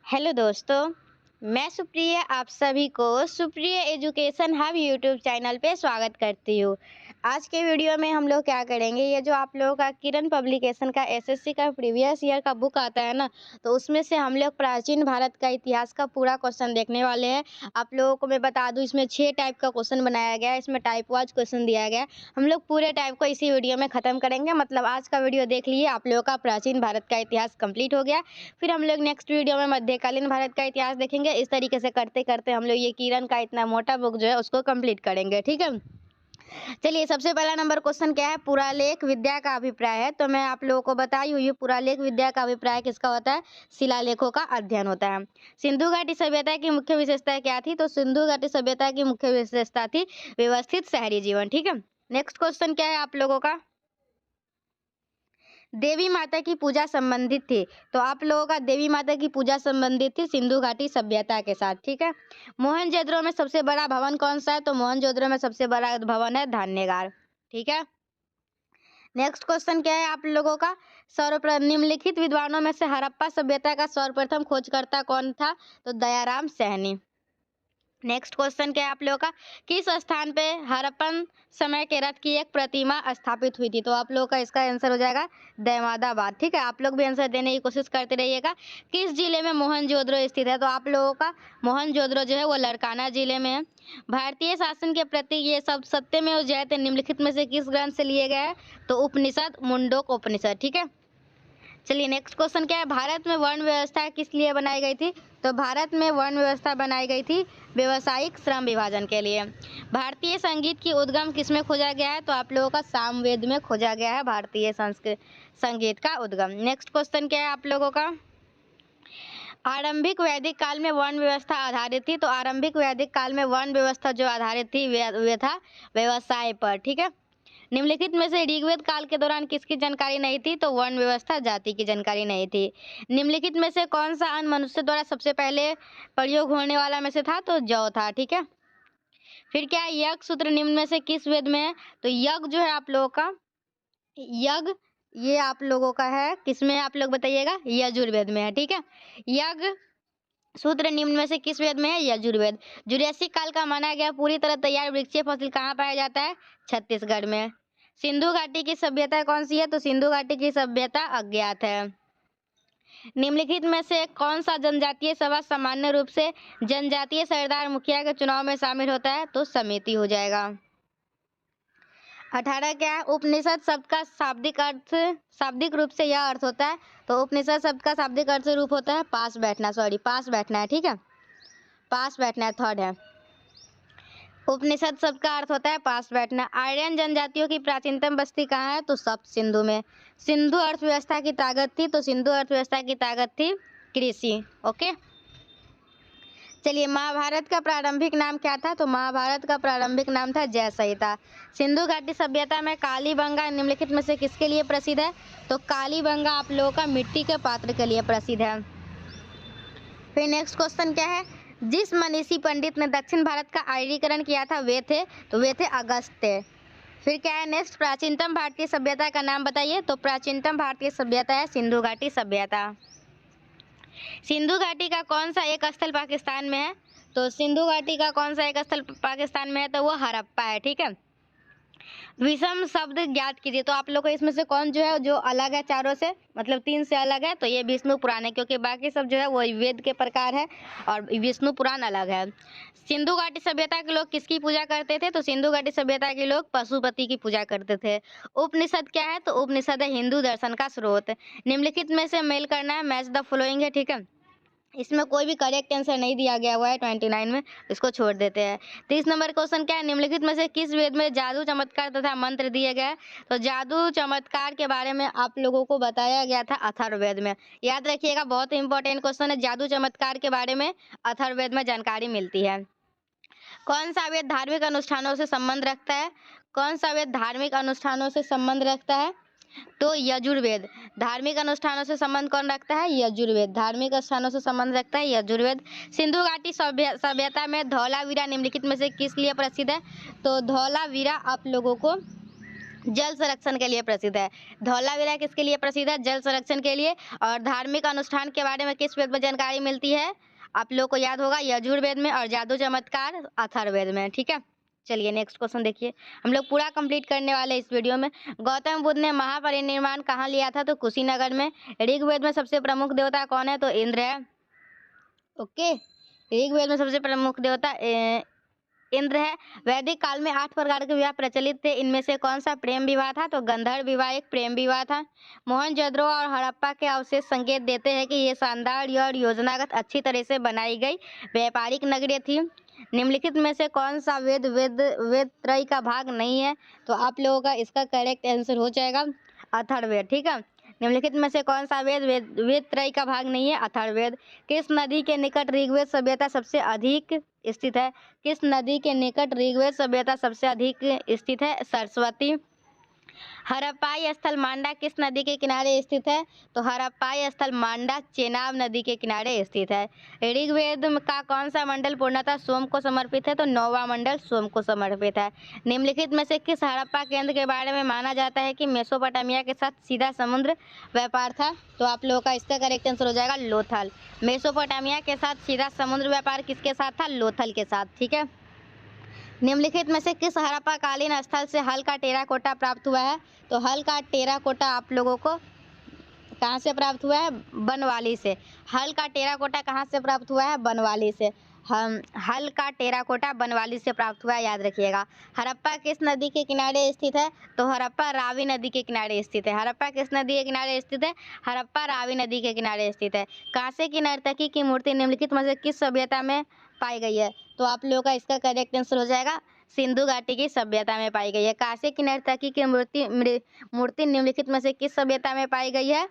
Hello दोस्तों, मैं सुप्रिया आप सभी को Supriya education hub YouTube channel पे स्वागत करती हूँ। आज के वीडियो में हम लोग क्या करेंगे, ये जो आप लोगों का किरण पब्लिकेशन का एसएससी का प्रीवियस ईयर का बुक आता है ना, तो उसमें से हम लोग प्राचीन भारत का इतिहास का पूरा क्वेश्चन देखने वाले हैं। आप लोगों को मैं बता दूँ, इसमें 6 टाइप का क्वेश्चन बनाया गया है, इसमें टाइप वाइज क्वेश्चन दिया गया है। हम लोग पूरे टाइप को इसी वीडियो में ख़त्म करेंगे। मतलब आज का वीडियो देख लिए, आप लोगों का प्राचीन भारत का इतिहास कंप्लीट हो गया। फिर हम लोग नेक्स्ट वीडियो में मध्यकालीन भारत का इतिहास देखेंगे। इस तरीके से करते करते हम लोग ये किरण का इतना मोटा बुक जो है उसको कंप्लीट करेंगे। ठीक है, चलिए सबसे पहला नंबर क्वेश्चन क्या है, पुरालेख विद्या का अभिप्राय है। तो मैं आप लोगों को बताई हुई, पुरालेख विद्या का अभिप्राय किसका होता है? शिलालेखों का अध्ययन होता है। सिंधु घाटी सभ्यता की मुख्य विशेषता क्या थी? तो सिंधु घाटी सभ्यता की मुख्य विशेषता थी व्यवस्थित शहरी जीवन। ठीक है, नेक्स्ट क्वेश्चन क्या है आप लोगों का, देवी माता की पूजा संबंधित थी। तो आप लोगों का देवी माता की पूजा संबंधित थी सिंधु घाटी सभ्यता के साथ। ठीक है, मोहनजोदड़ो में सबसे बड़ा भवन कौन सा है? तो मोहनजोदड़ो में सबसे बड़ा भवन है धान्यगार। ठीक है, नेक्स्ट क्वेश्चन क्या है आप लोगों का, सर्वप्रथम निम्नलिखित विद्वानों में से हड़प्पा सभ्यता का सर्वप्रथम खोजकर्ता कौन था? तो दयाराम सैनी। नेक्स्ट क्वेश्चन क्या है आप लोगों का, किस स्थान पे हड़प्पन समय के रथ की एक प्रतिमा स्थापित हुई थी? तो आप लोगों का इसका आंसर हो जाएगा दहमादाबाद। ठीक है, आप लोग भी आंसर देने की कोशिश करते रहिएगा। किस जिले में मोहनजोदड़ो स्थित है? तो आप लोगों का मोहनजोदड़ो जो है वो लड़काना जिले में है। भारतीय शासन के प्रति ये सब सत्यमेव जयते निम्नलिखित में से किस ग्रंथ से लिए गए हैं? तो उपनिषद, मुंडोक उपनिषद। ठीक है, चलिए नेक्स्ट क्वेश्चन क्या है, भारत में वर्ण व्यवस्था किस लिए बनाई गई थी? तो भारत में वर्ण व्यवस्था बनाई गई थी व्यावसायिक श्रम विभाजन के लिए। भारतीय संगीत की उद्गम किसमें खोजा गया है? तो आप लोगों का सामवेद में खोजा गया है भारतीय संगीत का उद्गम। नेक्स्ट क्वेश्चन क्या है आप लोगों का, आरंभिक वैदिक काल में वर्ण व्यवस्था आधारित थी। तो आरंभिक वैदिक काल में वर्ण व्यवस्था जो आधारित थी वे था व्यवसाय पर। ठीक है, निम्नलिखित में से ऋग्वेद काल के दौरान किसकी जानकारी नहीं थी? तो वर्ण व्यवस्था जाति की जानकारी नहीं थी। निम्नलिखित में से कौन सा अन्न मनुष्य द्वारा सबसे पहले प्रयोग होने वाला में से था? तो जौ था। ठीक है, फिर क्या है, यज्ञ सूत्र निम्न में से किस वेद में है? तो यज्ञ जो है आप लोगों का, यज्ञ ये आप लोगों का है किसमें है? आप लोग बताइएगा, यजुर्वेद में है। ठीक है, यज्ञ सूत्र निम्न में से किस वेद में है? यजुर्वेद। जुरासिक काल का माना गया पूरी तरह तैयार वृक्षीय फसिल कहाँ पाया जाता है? छत्तीसगढ़ में। सिंधु घाटी की सभ्यता कौन सी है? तो सिंधु घाटी की सभ्यता अज्ञात है। निम्नलिखित में से कौन सा जनजातीय सभा सामान्य रूप से जनजातीय सरदार मुखिया के चुनाव में शामिल होता है? तो समिति हो जाएगा। 18 क्या है, उपनिषद शब्द का शाब्दिक अर्थ, शाब्दिक रूप से यह अर्थ होता है। तो उपनिषद शब्द का शाब्दिक अर्थ रूप होता है पास बैठना, पास बैठना है। ठीक है, पास बैठना है, थर्ड है। उपनिषद शब्द का अर्थ होता है पास बैठना। आर्यन जनजातियों की प्राचीनतम बस्ती कहाँ है? तो सप्त सिंधु में। सिंधु अर्थव्यवस्था की ताकत थी, तो सिंधु अर्थव्यवस्था की ताकत थी कृषि। ओके, चलिए महाभारत का प्रारंभिक नाम क्या था? तो महाभारत का प्रारंभिक नाम था जय संहिता। सिंधु घाटी सभ्यता में कालीबंगा निम्नलिखित में से किसके लिए प्रसिद्ध है? तो कालीबंगा आप लोगों का मिट्टी के पात्र के लिए प्रसिद्ध है। फिर नेक्स्ट क्वेश्चन क्या है, जिस मनीषी पंडित ने दक्षिण भारत का आर्यीकरण किया था वे थे? तो वे थे अगस्त्य। फिर क्या है नेक्स्ट, प्राचीनतम भारतीय सभ्यता का नाम बताइए? तो प्राचीनतम भारतीय सभ्यता है सिंधु घाटी सभ्यता। सिंधु घाटी का कौन सा एक स्थल पाकिस्तान में है? तो सिंधु घाटी का कौन सा एक स्थल पाकिस्तान में है? तो वो हड़प्पा है। ठीक है, विषम शब्द ज्ञात कीजिए। तो आप लोग को इसमें से कौन जो है जो अलग है चारों से, मतलब 3 से अलग है? तो ये विष्णु पुराण है, क्योंकि बाकी सब जो है वो वेद के प्रकार है और विष्णु पुराण अलग है। सिंधु घाटी सभ्यता के लोग किसकी पूजा करते थे? तो सिंधु घाटी सभ्यता के लोग पशुपति की पूजा करते थे। उपनिषद क्या है? तो उपनिषद है हिंदू दर्शन का स्रोत। निम्नलिखित में से मेल करना है, मैच द फॉलोइंग है। ठीक है, इसमें कोई भी करेक्ट आंसर नहीं दिया गया हुआ है 29 में, इसको छोड़ देते हैं। 30 नंबर क्वेश्चन क्या है, निम्नलिखित में से किस वेद में जादू चमत्कार तथा मंत्र दिए गए? तो जादू चमत्कार के बारे में आप लोगों को बताया गया था अथर्ववेद में। याद रखिएगा, बहुत इंपॉर्टेंट क्वेश्चन है, जादू चमत्कार के बारे में अथर्ववेद में जानकारी मिलती है। कौन सा वेद धार्मिक अनुष्ठानों से संबंध रखता है? कौन सा वेद धार्मिक अनुष्ठानों से संबंध रखता है? तो यजुर्वेद। धार्मिक अनुष्ठानों से संबंध कौन रखता है? यजुर्वेद। धार्मिक अनुष्ठानों से संबंध रखता है यजुर्वेद। सिंधु घाटी सभ्यता में धौलावीरा निम्नलिखित में से किस लिए प्रसिद्ध है? तो धौलावीरा आप लोगों को जल संरक्षण के लिए प्रसिद्ध है। धौलावीरा किसके लिए प्रसिद्ध है? जल संरक्षण के लिए। और धार्मिक अनुष्ठान के बारे में किस वेद में जानकारी मिलती है? आप लोग को याद होगा यजुर्वेद में, और जादू चमत्कार अथर्ववेद में। ठीक है, चलिए नेक्स्ट क्वेश्चन देखिए। हम लोग पूरा कंप्लीट करने वाले इस वीडियो में। गौतम बुद्ध ने महापरिनिर्वाण कहाँ लिया था? तो कुशीनगर में। ऋग्वेद में सबसे प्रमुख देवता कौन है? तो इंद्र है। ओके, ऋग्वेद में सबसे प्रमुख देवता इंद्र है। वैदिक काल में 8 प्रकार के विवाह प्रचलित थे, इनमें से कौन सा प्रेम विवाह था? तो गंधर्व विवाह एक प्रेम विवाह था। मोहनजोदड़ो और हड़प्पा के अवशेष संकेत देते हैं कि ये शानदार और योजनागत अच्छी तरह से बनाई गई व्यापारिक नगरी थी। निम्नलिखित में से कौन सा वेद वेद वेद त्रय का भाग नहीं है? तो आप लोगों का इसका करेक्ट आंसर हो जाएगा अथर्ववेद। ठीक है, निम्नलिखित में से कौन सा वेद वेद त्रय का भाग नहीं है? अथर्ववेद। किस नदी के निकट ऋग्वेद सभ्यता सबसे अधिक स्थित है? किस नदी के निकट ऋग्वेद सभ्यता सबसे अधिक स्थित है? सरस्वती। हड़प्पाई स्थल मांडा किस नदी के किनारे स्थित है? तो हड़प्पाई स्थल मांडा चेनाब नदी के किनारे स्थित है। ऋग्वेद का कौन सा मंडल पूर्णतः सोम को समर्पित है? तो 9वां मंडल सोम को समर्पित है। निम्नलिखित में से किस हड़प्पा केंद्र के बारे में माना जाता है कि मेसोपोटामिया के साथ सीधा समुद्र व्यापार था? तो आप लोगों का इसका करेक्ट आंसर हो जाएगा लोथल। मेसोपोटामिया के साथ सीधा समुद्र व्यापार किसके साथ था? लोथल के साथ। ठीक है, निम्नलिखित में से किस हड़प्पाकालीन स्थल से हल का टेराकोटा प्राप्त हुआ है? तो हल का टेराकोटा आप लोगों को कहाँ से प्राप्त हुआ है? बनवाली से। हल का टेराकोटा कहाँ से प्राप्त हुआ है? बनवाली से। हम हल का टेराकोटा बनवाली से प्राप्त हुआ है, याद रखिएगा। हड़प्पा किस नदी के किनारे स्थित है? तो हड़प्पा रावी नदी के किनारे स्थित है। हड़प्पा किस नदी के किनारे स्थित है? हड़प्पा रावी नदी के किनारे स्थित है। कांसे की नर्तकी की मूर्ति निम्नलिखित में से किस सभ्यता में पाई गई है? तो आप लोगों का इसका करेक्ट आंसर हो जाएगा सिंधु घाटी की सभ्यता में पाई गई है। कांसे की नर्तकी की मूर्ति निम्नलिखित में से किस सभ्यता में पाई गई है?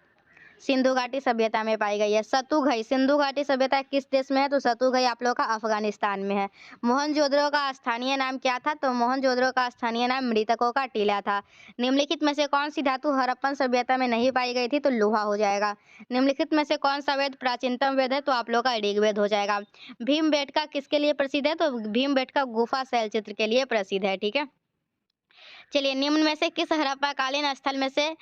सिंधु घाटी सभ्यता में पाई गई है। सतुघई सिंधु घाटी सभ्यता किस देश में है? तो सतुघई आप लोगों का अफगानिस्तान में है। मोहनजोदड़ो का स्थानीय नाम क्या था? तो मोहनजोदड़ो का स्थानीय नाम मृतकों का टीला था। निम्नलिखित में से कौन सी धातु हड़प्पन सभ्यता में नहीं पाई गई थी? तो लोहा हो जाएगा। निम्नलिखित में से कौन सा वेद प्राचीनतम वेद है? तो आप लोगों का ऋग्वेद हो जाएगा। भीमबेटका किसके लिए प्रसिद्ध है? तो भीमबेटका गुफा शैलचित्र के लिए प्रसिद्ध है। ठीक है, चलिए निम्न में से किस हड़प्पाकालीन स्थल में से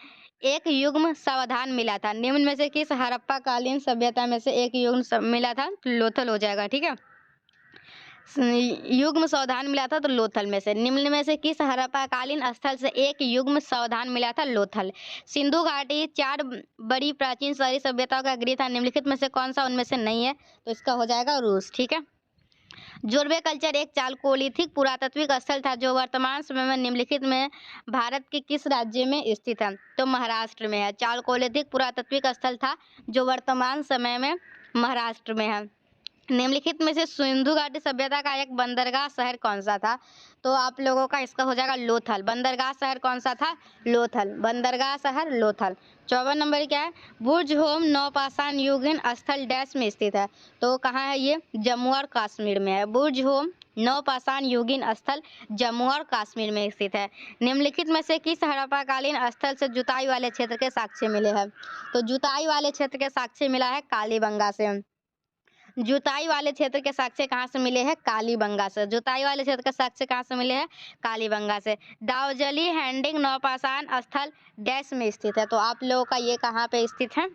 एक युग्म सावधान मिला था? निम्न में से किस हड़प्पाकालीन सभ्यता में से एक युग्म मिला था? तो लोथल हो जाएगा। ठीक है, युग्म सावधान मिला था तो लोथल में से। निम्न में से किस हड़प्पाकालीन स्थल से एक युग्म सावधान मिला था? लोथल। सिंधु घाटी 4 बड़ी प्राचीन शहरी सभ्यताओं का गृह था, निम्नलिखित में से कौन सा उनमें से नहीं है? तो इसका हो जाएगा रूस। ठीक है, जोरबे कल्चर एक चालकोलिथिक पुरातात्विक स्थल था जो वर्तमान समय में निम्नलिखित में भारत के किस राज्य में स्थित है? तो महाराष्ट्र में है। चालकोलिथिक पुरातात्विक स्थल था जो वर्तमान समय में महाराष्ट्र में है। निम्नलिखित में से सिंधु घाटी सभ्यता का एक बंदरगाह शहर कौन सा था? तो आप लोगों का इसका हो जाएगा लोथल। बंदरगाह शहर कौन सा था? लोथल। बंदरगाह शहर लोथल। 54 नंबर क्या है? बुर्ज होम नौपाषाण युगीन स्थल डैश में स्थित है। तो कहाँ है ये? जम्मू और कश्मीर में है। बुर्ज होम नौपाषाण युगीन स्थल जम्मू और कश्मीर में स्थित है। निम्नलिखित में से किस हड़प्पाकालीन स्थल से जुताई वाले क्षेत्र के साक्ष्य मिले हैं? तो जुताई वाले क्षेत्र के साक्ष्य मिला है कालीबंगा से। जुताई वाले क्षेत्र के साक्ष्य कहाँ से मिले हैं? कालीबंगा से। जुताई वाले क्षेत्र के साक्ष्य कहाँ से मिले हैं? कालीबंगा से। दाउजली हैंडिंग नौपाषाण स्थल डैश में स्थित है। तो आप लोगों का ये कहाँ पे स्थित है?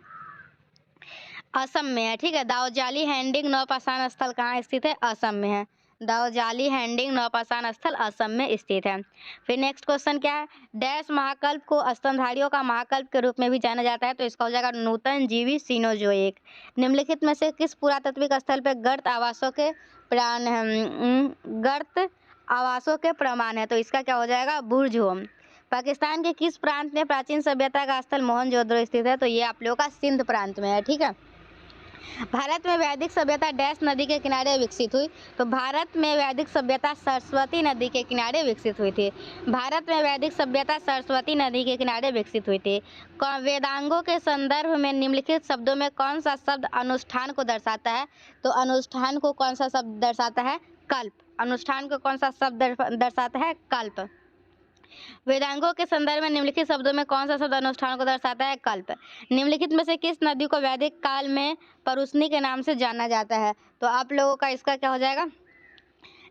असम में है। ठीक है, दाउजाली हैंडिंग नौपाषाण स्थल कहाँ स्थित है? असम में है। दाउजाली हैंडिंग नौपाषाण स्थल असम में स्थित है। फिर नेक्स्ट क्वेश्चन क्या है? डैश महाकल्प को स्तनधारियों का महाकल्प के रूप में भी जाना जाता है। तो इसका हो जाएगा नूतन जीवी सीनोजोइक। निम्नलिखित में से किस पुरातात्विक स्थल पर गर्त आवासों के गर्त आवासों के प्रमाण है? तो इसका क्या हो जाएगा? बुर्ज होम। पाकिस्तान के किस प्रांत में प्राचीन सभ्यता का स्थल मोहनजोदड़ो स्थित है? तो ये आप लोगों का सिंध प्रांत में है। ठीक है, भारत में वैदिक सभ्यता डैश नदी के किनारे विकसित हुई? तो भारत में वैदिक सभ्यता सरस्वती नदी के किनारे विकसित हुई थी। भारत में वैदिक सभ्यता सरस्वती नदी के किनारे विकसित हुई थी। वेदांगों के संदर्भ में निम्नलिखित शब्दों में कौन सा शब्द अनुष्ठान को दर्शाता है? तो अनुष्ठान को कौन सा शब्द दर्शाता है? कल्प। अनुष्ठान को कौन सा शब्द दर्शाता है? कल्प। वेदांगों के संदर्भ में निम्नलिखित शब्दों में कौन सा शब्द अनुष्ठान को दर्शाता है? कल्प। निम्नलिखित में से किस नदी को वैदिक काल में परुष्णी के नाम से जाना जाता है? तो आप लोगों का इसका क्या हो जाएगा?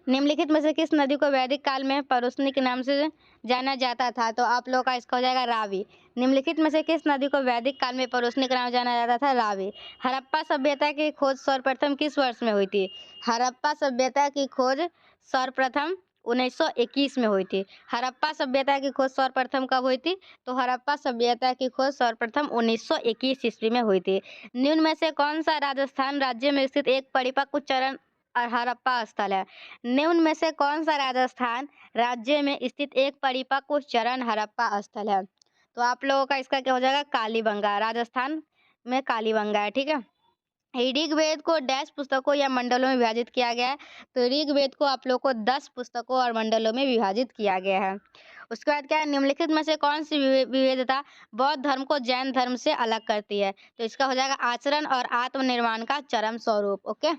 निम्नलिखित में से किस नदी को वैदिक काल में परुष्णी के नाम से जाना जाता था? तो आप लोगों का इसका हो जाएगा रावी। निम्नलिखित में से किस नदी को वैदिक काल में परुष्णी के नाम से जाना जाता था? रावी। हड़प्पा सभ्यता की खोज सर्वप्रथम किस वर्ष में हुई थी? हड़प्पा सभ्यता की खोज सर्वप्रथम 1921 में हुई थी। हड़प्पा सभ्यता की खोज सर्वप्रथम कब हुई थी? तो हड़प्पा सभ्यता की खोज सर्वप्रथम 1921 ईस्वी में हुई थी। निम्न में से कौन सा राजस्थान राज्य में स्थित एक परिपक्व चरण हड़प्पा स्थल है? निम्न में से कौन सा राजस्थान राज्य में स्थित एक परिपक्व चरण हड़प्पा स्थल है? तो आप लोगों का इसका क्या हो जाएगा? कालीबंगा। राजस्थान में कालीबंगा है, ठीक है। ऋग्वेद को डैश पुस्तकों या मंडलों में विभाजित किया गया है? तो ऋग्वेद को आप लोग को 10 पुस्तकों और मंडलों में विभाजित किया गया है। उसके बाद क्या है? निम्नलिखित में से कौन सी विविधता बौद्ध धर्म को जैन धर्म से अलग करती है? तो इसका हो जाएगा आचरण और आत्मनिर्माण का चरम स्वरूप। ओके।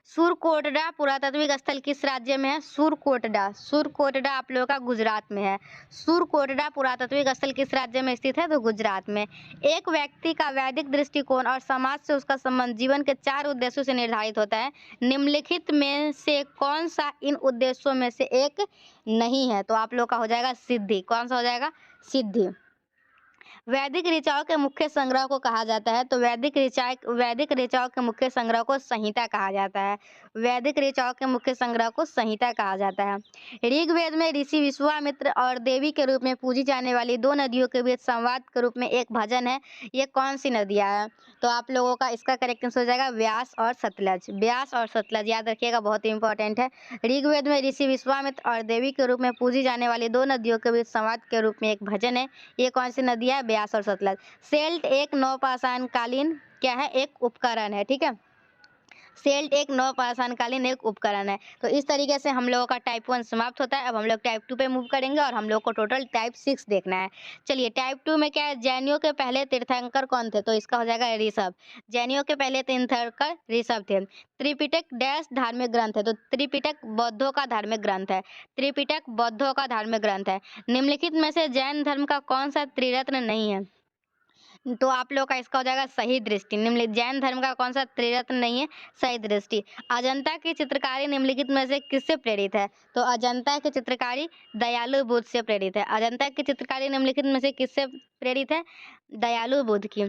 सुरकोटडा पुरातात्विक स्थल किस राज्य में है? सुरकोटडा आप लोगों का गुजरात में है। सुरकोटडा पुरातात्विक स्थल किस राज्य में स्थित है? तो गुजरात में। एक व्यक्ति का वैदिक दृष्टिकोण और समाज से उसका संबंध जीवन के 4 उद्देश्यों से निर्धारित होता है। निम्नलिखित में से कौन सा इन उद्देश्यों में से एक नहीं है? तो आप लोग का हो जाएगा सिद्धि। कौन सा हो जाएगा? सिद्धि। वैदिक ऋचाओं के मुख्य संग्रह को कहा जाता है? तो वैदिक ऋचाओं के मुख्य संग्रह को संहिता कहा जाता है। वैदिक ऋचाओं के मुख्य संग्रह को संहिता कहा जाता है। ऋग्वेद में ऋषि विश्वामित्र और देवी के रूप में पूजी जाने वाली 2 नदियों के बीच संवाद के रूप में एक भजन है। ये कौन सी नदियां हैं? तो आप लोगों का इसका करेक्ट आंसर हो जाएगा व्यास और सतलज। व्यास और सतलज याद रखिएगा, बहुत ही इंपॉर्टेंट है। ऋग्वेद में ऋषि विश्वामित्र और देवी के रूप में पूजी जाने वाली 2 नदियों के बीच संवाद के रूप में एक भजन है। ये कौन सी नदी है? ब्यास और सतलज। सेल्ट एक नौपाषाणकालीन क्या है? एक उपकरण है, ठीक है। सेल्ट एक नौपाषाणकालीन एक उपकरण है। तो इस तरीके से हम लोगों का टाइप 1 समाप्त होता है। अब हम लोग टाइप 2 पे मूव करेंगे और हम लोग को टोटल टाइप 6 देखना है। चलिए, टाइप 2 में क्या है? जैनियों के पहले तीर्थंकर कौन थे? तो इसका हो जाएगा ऋषभ। जैनियों के पहले तीर्थंकर ऋषभ थे। त्रिपिटक डैश धार्मिक ग्रंथ है? तो त्रिपिटक बौद्धों का धार्मिक ग्रंथ है। त्रिपिटक बौद्धों का धार्मिक ग्रंथ है। निम्नलिखित में से जैन धर्म का कौन सा त्रिरत्न नहीं है? तो आप लोग का इसका हो जाएगा सही दृष्टि। निम्नलिखित जैन धर्म का कौन सा त्रिरत्न नहीं है? सही दृष्टि। अजंता की चित्रकारी निम्नलिखित में से किससे प्रेरित है? तो अजंता की चित्रकारी दयालु बुद्ध से प्रेरित है। अजंता की चित्रकारी निम्नलिखित में से किससे प्रेरित है? दयालु बुद्ध की।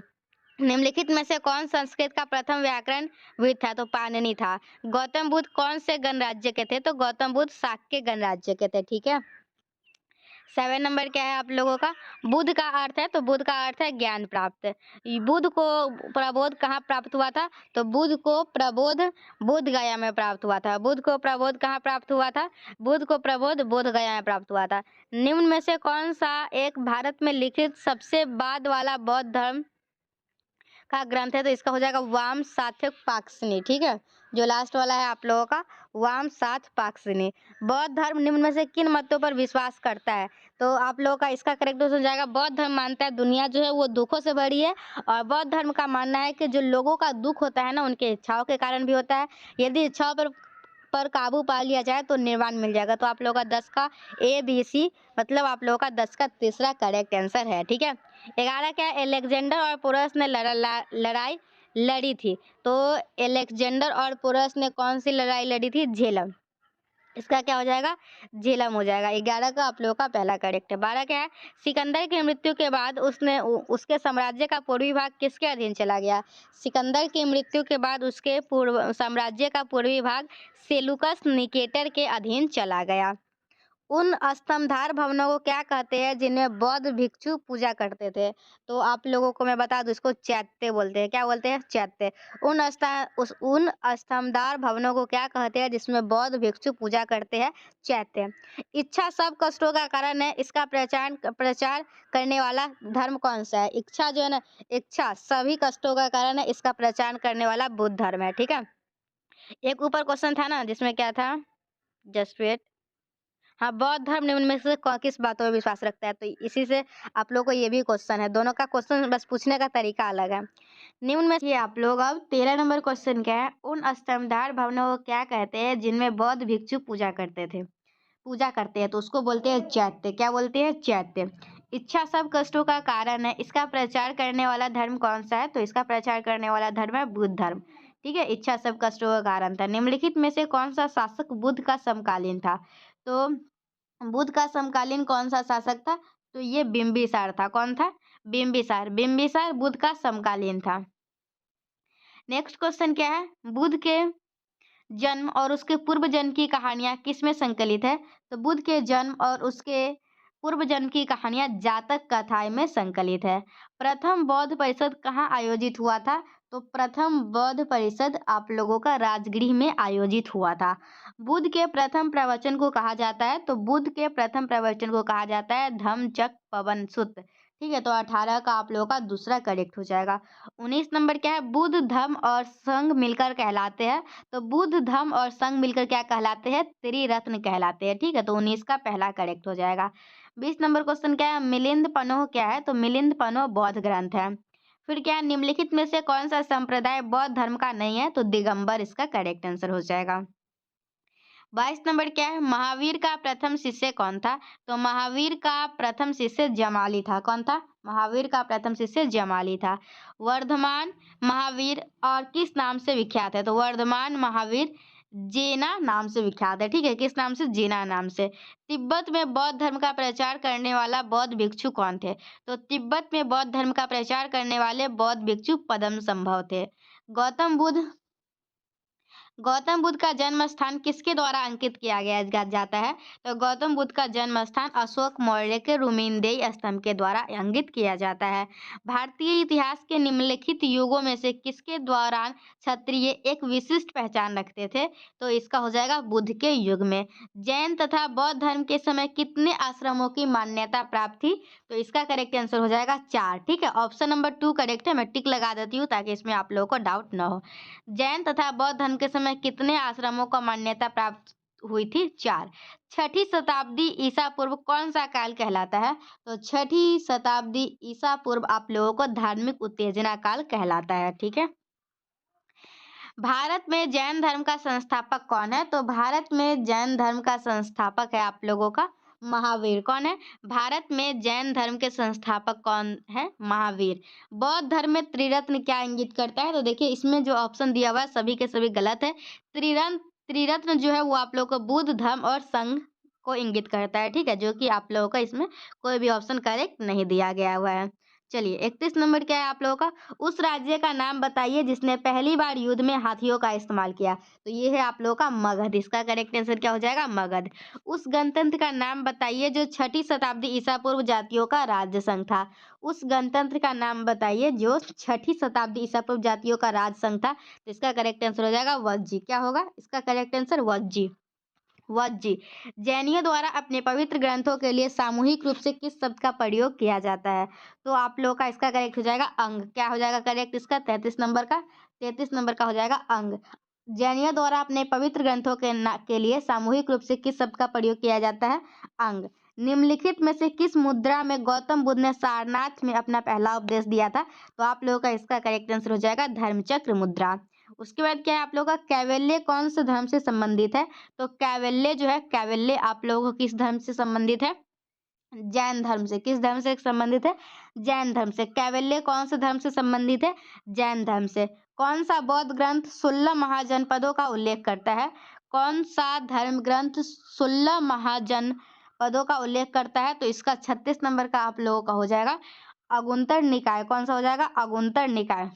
निम्नलिखित में से कौन संस्कृत का प्रथम व्याकरण विद था? तो पाणिनि था। गौतम बुद्ध कौन से गणराज्य के थे? तो गौतम बुद्ध शाक्य गणराज्य के थे, ठीक है। 7 नंबर क्या है आप लोगों का? बुद्ध का अर्थ है, तो बुद्ध का अर्थ है ज्ञान प्राप्त। बुद्ध को प्रबोध कहाँ प्राप्त हुआ था? तो बुद्ध को प्रबोध बोध गया में प्राप्त हुआ था। बुद्ध को प्रबोध कहाँ प्राप्त हुआ था? बुद्ध को प्रबोध बोध गया में प्राप्त हुआ था। निम्न में से कौन सा एक भारत में लिखित सबसे बाद वाला बौद्ध धर्म का ग्रंथ है? तो इसका हो जाएगा वाम साथक पाक्षिणी, ठीक है। जो लास्ट वाला है आप लोगों का वाम साथ पाक्षिणी। बौद्ध धर्म निम्न में से किन मतों पर विश्वास करता है? तो आप लोगों का इसका करेक्ट आंसर हो जाएगा बौद्ध धर्म मानता है दुनिया जो है वो दुखों से भरी है, और बौद्ध धर्म का मानना है कि जो लोगों का दुख होता है ना, उनके इच्छाओं के कारण भी होता है। यदि इच्छाओं पर काबू पा लिया जाए तो निर्वाण मिल जाएगा। तो आप लोगों का 10 का ABC मतलब आप लोगों का 10 का तीसरा करेक्ट आंसर है, ठीक है। 11 क्या है? एलेक्जेंडर और पोरस ने लड़ाई लड़ी थी। तो एलेक्जेंडर और पोरस ने कौन सी लड़ाई लड़ी थी? झेलम। इसका क्या हो जाएगा? झेलम हो जाएगा। 11 का आप लोगों का पहला करेक्ट है। 12 क्या है? सिकंदर की मृत्यु के बाद उसके साम्राज्य का पूर्वी भाग किसके अधीन चला गया? सिकंदर की मृत्यु के बाद उसके साम्राज्य का पूर्वी भाग सेलुकस निकेटर के अधीन चला गया। उन स्तंभधार भवनों को क्या कहते हैं जिनमें बौद्ध भिक्षु पूजा करते थे? तो आप लोगों को मैं बता दूं, इसको चैत्य बोलते हैं। क्या बोलते हैं? चैत्य। उन स्तंभधार भवनों को क्या कहते हैं जिसमें बौद्ध भिक्षु पूजा करते हैं? चैत्य। इच्छा सब कष्टों का कारण है, इसका प्रचार करने वाला धर्म कौन सा है? इच्छा जो है ना, इच्छा सभी कष्टों का कारण है, इसका प्रचार करने वाला बुद्ध धर्म है, ठीक है। एक ऊपर क्वेश्चन था ना जिसमें क्या था, जस्ट वेट। हाँ, बौद्ध धर्म निम्न में से किस बातों में विश्वास रखता है? तो इसी से आप लोग को ये भी क्वेश्चन है, दोनों का क्वेश्चन बस पूछने का तरीका अलग है। निम्न में ये आप लोग अब 13 नंबर क्वेश्चन क्या है? उन स्तंभधार भवनों को क्या कहते हैं जिनमें बौद्ध भिक्षु पूजा करते हैं? तो उसको बोलते हैं चैत्य। क्या बोलते हैं? चैत्य। इच्छा सब कष्टों का कारण है, इसका प्रचार करने वाला धर्म कौन सा है? तो इसका प्रचार करने वाला धर्म है बुद्ध धर्म। ठीक है, इच्छा सब कष्टों का कारण था। निम्नलिखित में से कौन सा शासक बुद्ध का समकालीन था? तो बुद्ध का समकालीन कौन सा शासक था? तो ये बिंबिसार था। कौन था? बिंबिसार। बिंबिसार बुद्ध का समकालीन था। नेक्स्ट क्वेश्चन क्या है? बुद्ध के जन्म और उसके पूर्व जन्म की कहानियां किसमें संकलित है? तो बुद्ध के जन्म और उसके पूर्व जन्म की कहानियां जातक कथाएं में संकलित है। प्रथम बौद्ध परिषद कहाँ आयोजित हुआ था? तो प्रथम बौद्ध परिषद आप लोगों का राजगृह में आयोजित हुआ था। बुद्ध के प्रथम प्रवचन को कहा जाता है, तो बुद्ध के प्रथम प्रवचन को कहा जाता है धम्मचक्र पवन सुत्त। ठीक है, तो 18 का आप लोगों का दूसरा करेक्ट हो जाएगा। 19 नंबर क्या है? बुद्ध धम्म और संघ मिलकर कहलाते हैं। तो बुद्ध धम्म और संघ मिलकर क्या कहलाते हैं? त्रिरत्न कहलाते हैं। ठीक है, तो 19 का पहला करेक्ट हो जाएगा। 20 नंबर क्वेश्चन क्या है? मिलिंद पनोह क्या है? तो मिलिंद पनोह बौद्ध ग्रंथ है। फिर क्या है? निम्नलिखित में से कौन सा संप्रदाय बौद्ध धर्म का नहीं है? तो दिगंबर इसका करेक्ट आंसर हो जाएगा। 22 नंबर क्या है? महावीर का प्रथम शिष्य कौन था? तो महावीर का प्रथम शिष्य जमाली था। कौन था? महावीर का प्रथम शिष्य जमाली था। वर्धमान महावीर और किस नाम से विख्यात है? तो वर्धमान महावीर जेना नाम से विख्यात है। ठीक है, किस नाम से? जेना नाम से। तिब्बत में बौद्ध धर्म का प्रचार करने वाला बौद्ध भिक्षु कौन थे? तो तिब्बत में बौद्ध धर्म का प्रचार करने वाले बौद्ध भिक्षु पद्मसंभव थे। गौतम बुद्ध गौतम बुद्ध का जन्म स्थान किसके द्वारा अंकित किया गया जाता है? तो गौतम बुद्ध का जन्म स्थान अशोक मौर्य के रुमिनदेई स्तंभ के द्वारा अंकित किया जाता है। भारतीय इतिहास के निम्नलिखित युगों में से किसके दौरान क्षत्रिय एक विशिष्ट पहचान रखते थे? तो इसका हो जाएगा बुद्ध के युग में। जैन तथा बौद्ध धर्म के समय कितने आश्रमों की मान्यता प्राप्त थी? तो इसका करेक्ट आंसर हो जाएगा 4। ठीक है, ऑप्शन नंबर 2 करेक्ट है। मैं टिक लगा देती हूँ ताकि इसमें आप लोगों को डाउट न हो। जैन तथा बौद्ध धर्म के समय कितने आश्रमों को मान्यता प्राप्त हुई थी? 4। छठी शताब्दी ईसा पूर्व कौन सा काल कहलाता है? तो छठी शताब्दी ईसा पूर्व आप लोगों को धार्मिक उत्तेजना काल कहलाता है। ठीक है, भारत में जैन धर्म का संस्थापक कौन है? तो भारत में जैन धर्म का संस्थापक है आप लोगों का महावीर। कौन है? भारत में जैन धर्म के संस्थापक कौन है? महावीर। बौद्ध धर्म में त्रिरत्न क्या इंगित करता है? तो देखिए इसमें जो ऑप्शन दिया हुआ है सभी के सभी गलत है। त्रिरत्न त्रिरत्न जो है वो आप लोगों को बुद्ध धर्म और संघ को इंगित करता है। ठीक है, जो कि आप लोगों का इसमें कोई भी ऑप्शन करेक्ट नहीं दिया गया हुआ है। चलिए 31 नंबर क्या है आप लोगों का? उस राज्य का नाम बताइए जिसने पहली बार युद्ध में हाथियों का इस्तेमाल किया। तो ये है आप लोगों का मगध। इसका करेक्ट आंसर क्या हो जाएगा? मगध। उस गणतंत्र का नाम बताइए जो छठी शताब्दी ईसा पूर्व जातियों का राज्य संघ था। उस गणतंत्र का नाम बताइए जो छठी शताब्दी ईसा पूर्व जातियों का राज्य संघ था। तो इसका करेक्ट आंसर हो जाएगा वज्जी। क्या होगा इसका करेक्ट आंसर? वज्जी। वज्जी। जैनियों द्वारा अपने पवित्र ग्रंथों के लिए सामूहिक रूप से किस शब्द का प्रयोग किया जाता है? तो आप लोगों का इसका करेक्ट हो जाएगा अंग। क्या हो जाएगा करेक्ट इसका? 33 नंबर का। 33 नंबर का हो जाएगा अंग। जैनियों द्वारा अपने पवित्र ग्रंथों के लिए सामूहिक रूप से किस शब्द का प्रयोग किया जाता है? अंग। निम्नलिखित में से किस मुद्रा में गौतम बुद्ध ने सारनाथ में अपना पहला उपदेश दिया था? तो आप लोगों का इसका करेक्ट आंसर हो जाएगा धर्मचक्र मुद्रा। उसके बाद क्या है आप लोगों का? कैवल्य कौन से धर्म से संबंधित है? तो कैवल्य जो है, कैवल्य आप लोगों को किस धर्म से संबंधित है? जैन धर्म से। किस धर्म से संबंधित है? जैन धर्म से। कैवल्य कौन से धर्म से संबंधित है? जैन धर्म से। कौन सा बौद्ध ग्रंथ 16 महाजनपदों का उल्लेख करता है? कौन सा धर्म ग्रंथ 16 महाजनपदों का उल्लेख करता है? तो इसका 36 नंबर का आप लोगों का हो जाएगा अगुंतर निकाय। कौन सा हो जाएगा? अगुंतर निकाय।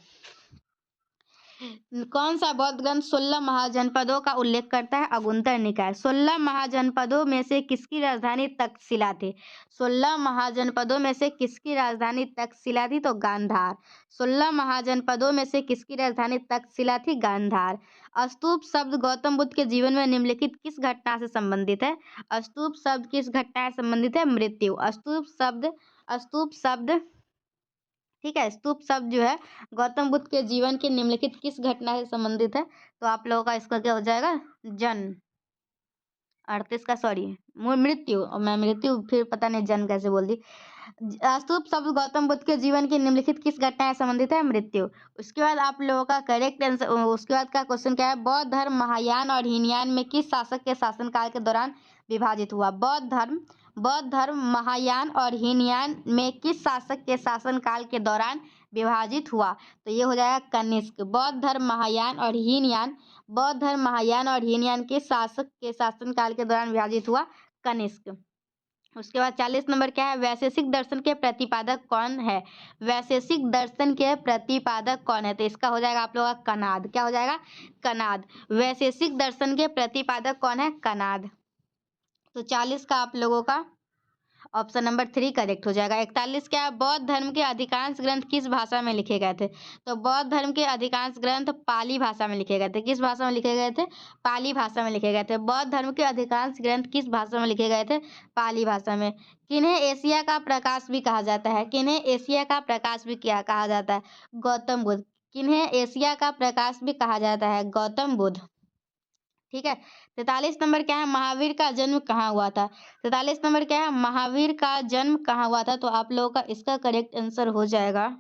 कौन सा बौद्ध ग्रंथ 16 महाजनपदों का उल्लेख करता है? अगुंतर निकाय। 16 महाजनपदों में से किसकी राजधानी तक्षशिला थी? 16 महाजनपदों में से किसकी राजधानी तक्षशिला थी? तो गांधार। 16 महाजनपदों में से किसकी राजधानी तक्षशिला थी? गांधार। स्तूप शब्द गौतम बुद्ध के जीवन में निम्नलिखित किस घटना से संबंधित है? स्तूप शब्द किस घटना से संबंधित है? मृत्यु। स्तूप शब्द ठीक है, स्तूप शब्द जो है गौतम बुद्ध के जीवन के निम्नलिखित किस घटना से संबंधित है? तो आप लोगों का इसका क्या हो जाएगा? जन्म। 38 का सॉरी मृत्यु। और मैं मृत्यु फिर पता नहीं जन्म कैसे बोल दी। स्तूप शब्द गौतम बुद्ध के जीवन की निम्नलिखित किस घटना से संबंधित है? मृत्यु। उसके बाद आप लोगों का करेक्ट आंसर, उसके बाद का क्वेश्चन क्या है? बौद्ध धर्म महायान और हीनयान में किस शासक के शासनकाल के दौरान विभाजित हुआ? बौद्ध धर्म महायान और हीनयान में किस शासक के शासनकाल के दौरान विभाजित हुआ, तो ये हो जाएगा कनिष्क। बौद्ध धर्म महायान और हीनयान, बौद्ध धर्म महायान और हीनयान के शासक के शासनकाल के दौरान विभाजित हुआ, कनिष्क। उसके बाद 40 नंबर क्या है, वैशेषिक दर्शन के प्रतिपादक कौन है? वैशेषिक दर्शन के प्रतिपादक कौन है? तो इसका हो जाएगा आप लोगों का कनाद। क्या हो जाएगा? कनाद। वैशेषिक दर्शन के प्रतिपादक कौन है? कनाद। तो 40 का आप लोगों का ऑप्शन नंबर 3 करेक्ट हो जाएगा। 41 क्या है, बौद्ध धर्म के अधिकांश ग्रंथ किस भाषा में लिखे गए थे? तो बौद्ध धर्म के अधिकांश ग्रंथ पाली भाषा में लिखे गए थे। किस भाषा में लिखे गए थे? पाली भाषा में लिखे गए थे। बौद्ध धर्म के अधिकांश ग्रंथ किस भाषा में लिखे गए थे? पाली भाषा में। किन्हें एशिया का प्रकाश भी कहा जाता है? किन्हें एशिया का प्रकाश भी क्या कहा जाता है? गौतम बुद्ध। किन्हें एशिया का प्रकाश भी कहा जाता है? गौतम बुद्ध। ठीक है। 43 नंबर क्या है, महावीर का जन्म कहाँ हुआ था? 43 नंबर क्या है, महावीर का जन्म कहाँ हुआ था? तो आप लोगों का इसका करेक्ट आंसर हो जाएगा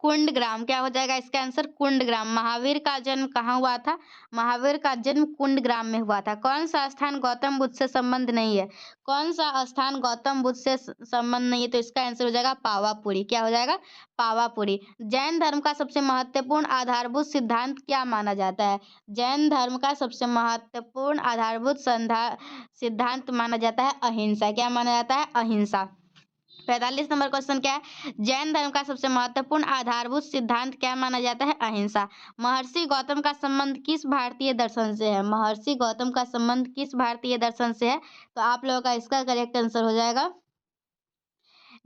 कुंडग्राम। क्या हो जाएगा इसका आंसर? कुंडग्राम। महावीर का जन्म कहाँ हुआ था? महावीर का जन्म कुंडग्राम में हुआ था। कौन सा स्थान गौतम बुद्ध से संबंध नहीं है? कौन सा स्थान गौतम बुद्ध से संबंध नहीं है? तो इसका आंसर हो जाएगा पावापुरी। क्या हो जाएगा? पावापुरी। जैन धर्म का सबसे महत्वपूर्ण आधारभूत सिद्धांत क्या माना जाता है? जैन धर्म का सबसे महत्वपूर्ण आधारभूत सिद्धांत माना जाता है अहिंसा। क्या माना जाता है? अहिंसा। 45 नंबर क्वेश्चन क्या है, जैन धर्म का सबसे महत्वपूर्ण आधारभूत सिद्धांत क्या माना जाता है? अहिंसा। महर्षि गौतम का संबंध किस भारतीय दर्शन से है? महर्षि गौतम का संबंध किस भारतीय दर्शन से है? तो आप लोगों का इसका करेक्ट आंसर हो जाएगा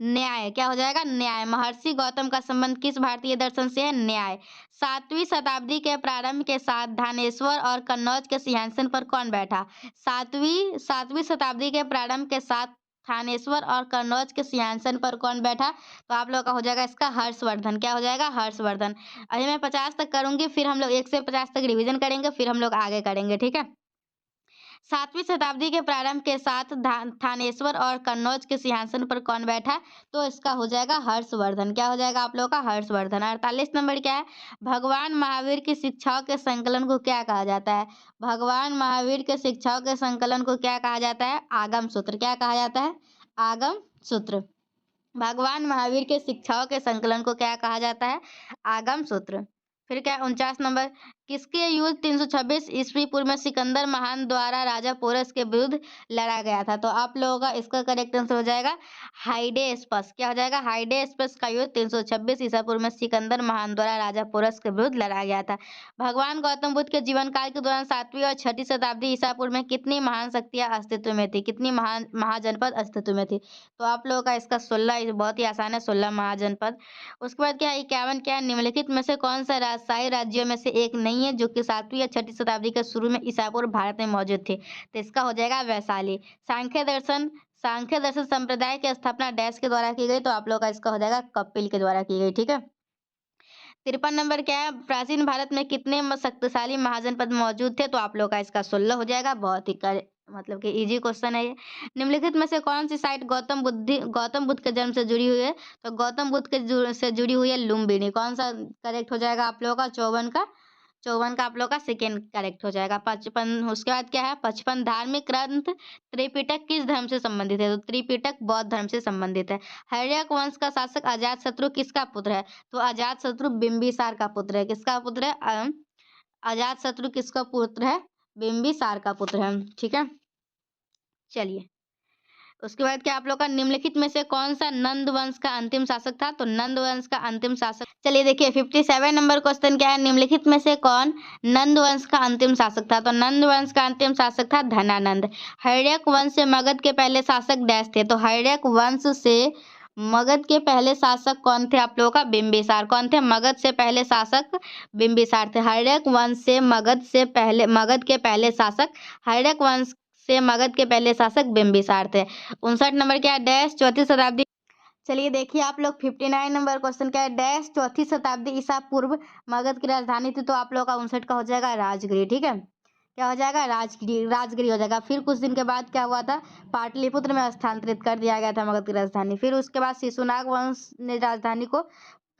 न्याय। क्या हो जाएगा? न्याय। महर्षि गौतम का संबंध किस भारतीय दर्शन से है? न्याय। 7वीं शताब्दी के प्रारंभ के साथ धानेश्वर और कन्नौज के सिंहासन पर कौन बैठा? सातवीं शताब्दी के प्रारंभ के साथ थानेश्वर और कन्नौज के सिंहासन पर कौन बैठा? तो आप लोग का हो जाएगा इसका हर्षवर्धन। क्या हो जाएगा? हर्षवर्धन। अभी मैं 50 तक करूंगी, फिर हम लोग 1 से 50 तक रिवीजन करेंगे, फिर हम लोग आगे करेंगे। ठीक है। 7वीं शताब्दी के प्रारंभ के साथ थानेश्वर और कन्नौज के सिंहासन पर कौन बैठा? तो इसका हो जाएगा हर्षवर्धन। क्या हो जाएगा आप लोगों का? हर्षवर्धन। 48 नंबर क्या है, भगवान महावीर की शिक्षाओं के संकलन को क्या कहा जाता है? भगवान महावीर के शिक्षाओं के संकलन को क्या कहा जाता है? आगम सूत्र। क्या कहा जाता है? आगम सूत्र। भगवान महावीर के शिक्षाओं के संकलन को क्या कहा जाता है? आगम सूत्र। फिर क्या 49 नंबर, किसके युद्ध 326 ईस्वी पूर्व में सिकंदर महान द्वारा राजा पोरस के विरुद्ध लड़ा गया था? तो आप लोगों का इसका करेक्ट आंसर हो जाएगा हाइडेस्पस। क्या हो जाएगा? हाइडेस्पस का युद्ध 326 ईसा पूर्व में सिकंदर महान द्वारा राजा पोरस के विरुद्ध लड़ा गया था। भगवान गौतम बुद्ध के जीवन काल के दौरान 7वीं और 6वीं शताब्दी ईसा पूर्व में कितनी महान शक्तियां अस्तित्व में थी? कितनी महाजनपद अस्तित्व में थी? तो आप लोगों का इसका 16, बहुत ही आसान है, 16 महाजनपद। उसके बाद क्या 51 क्या है, निम्नलिखित में से कौन सा शाही राज्यों में से एक नहीं है जो कि 7वीं या 6वीं शताब्दी के शुरू में ईसा पूर्व भारत में मौजूद थे? तो इसका हो जाएगा वैशाली। सांख्य दर्शन संप्रदाय की स्थापना डैश के द्वारा की गई? तो आप लोग का इसका हो जाएगा कपिल के द्वारा की गई। ठीक है। 53 नंबर क्या है, प्राचीन भारत में कितने शक्तिशाली महाजनपद मौजूद थे? तो आप लोग का इसका 16 हो जाएगा। बहुत ही मतलब कि इजी क्वेश्चन है ये। निम्नलिखित में से कौन सी साइट गौतम बुद्ध के जन्म से जुड़ी हुई है? तो गौतम बुद्ध के से जुड़ी हुई है लुम्बिनी। कौन सा करेक्ट हो जाएगा आप लोगों का? 54 का आप लोग का सेकेंड करेक्ट हो जाएगा। 55 उसके बाद क्या है, 55 धार्मिक ग्रंथ त्रिपिटक किस धर्म से संबंधित है? तो त्रिपिटक बौद्ध धर्म से संबंधित है। हर्यक वंश का शासक अजातशत्रु किसका पुत्र है? तो अजातशत्रु बिंबिसार का पुत्र है। किसका पुत्र है? अजातशत्रु किसका पुत्र है? बिंबिसार का पुत्र है। ठीक है। चलिए, उसके बाद क्या आप लोग का, निम्नलिखित में से कौन सा नंद वंश का अंतिम शासक था? तो नंद वंश का अंतिम शासक, चलिए देखिए 57 नंबर क्वेश्चन क्या है, निम्नलिखित में से कौन नंद वंश का अंतिम शासक था? तो नंद वंश का अंतिम शासक था धनानंद। हर्यक वंश से मगध के पहले शासक डैश थे? तो हर्यक वंश से मगध के पहले शासक कौन थे आप लोगों का? बिंबिसार। कौन थे? मगध से पहले शासक बिंबिसार थे। हर्यक वंश से मगध के पहले शासक हर्यक वंश से मगध के पहले शासक बिंबिसार थे। 59 नंबर क्या है, डैश 4वीं शताब्दी, चलिए देखिए आप लोग 59 नंबर क्वेश्चन क्या है, डैश 4वीं शताब्दी ईसा पूर्व मगध की राजधानी थी? तो आप लोग का 59 का हो जाएगा राजगिरी। ठीक है। क्या हो जाएगा? राजगिरी हो जाएगा। फिर कुछ दिन के बाद क्या हुआ था, पाटलिपुत्र में स्थानांतरित कर दिया गया था मगध की राजधानी। फिर उसके बाद शिशुनाग वंश ने राजधानी को,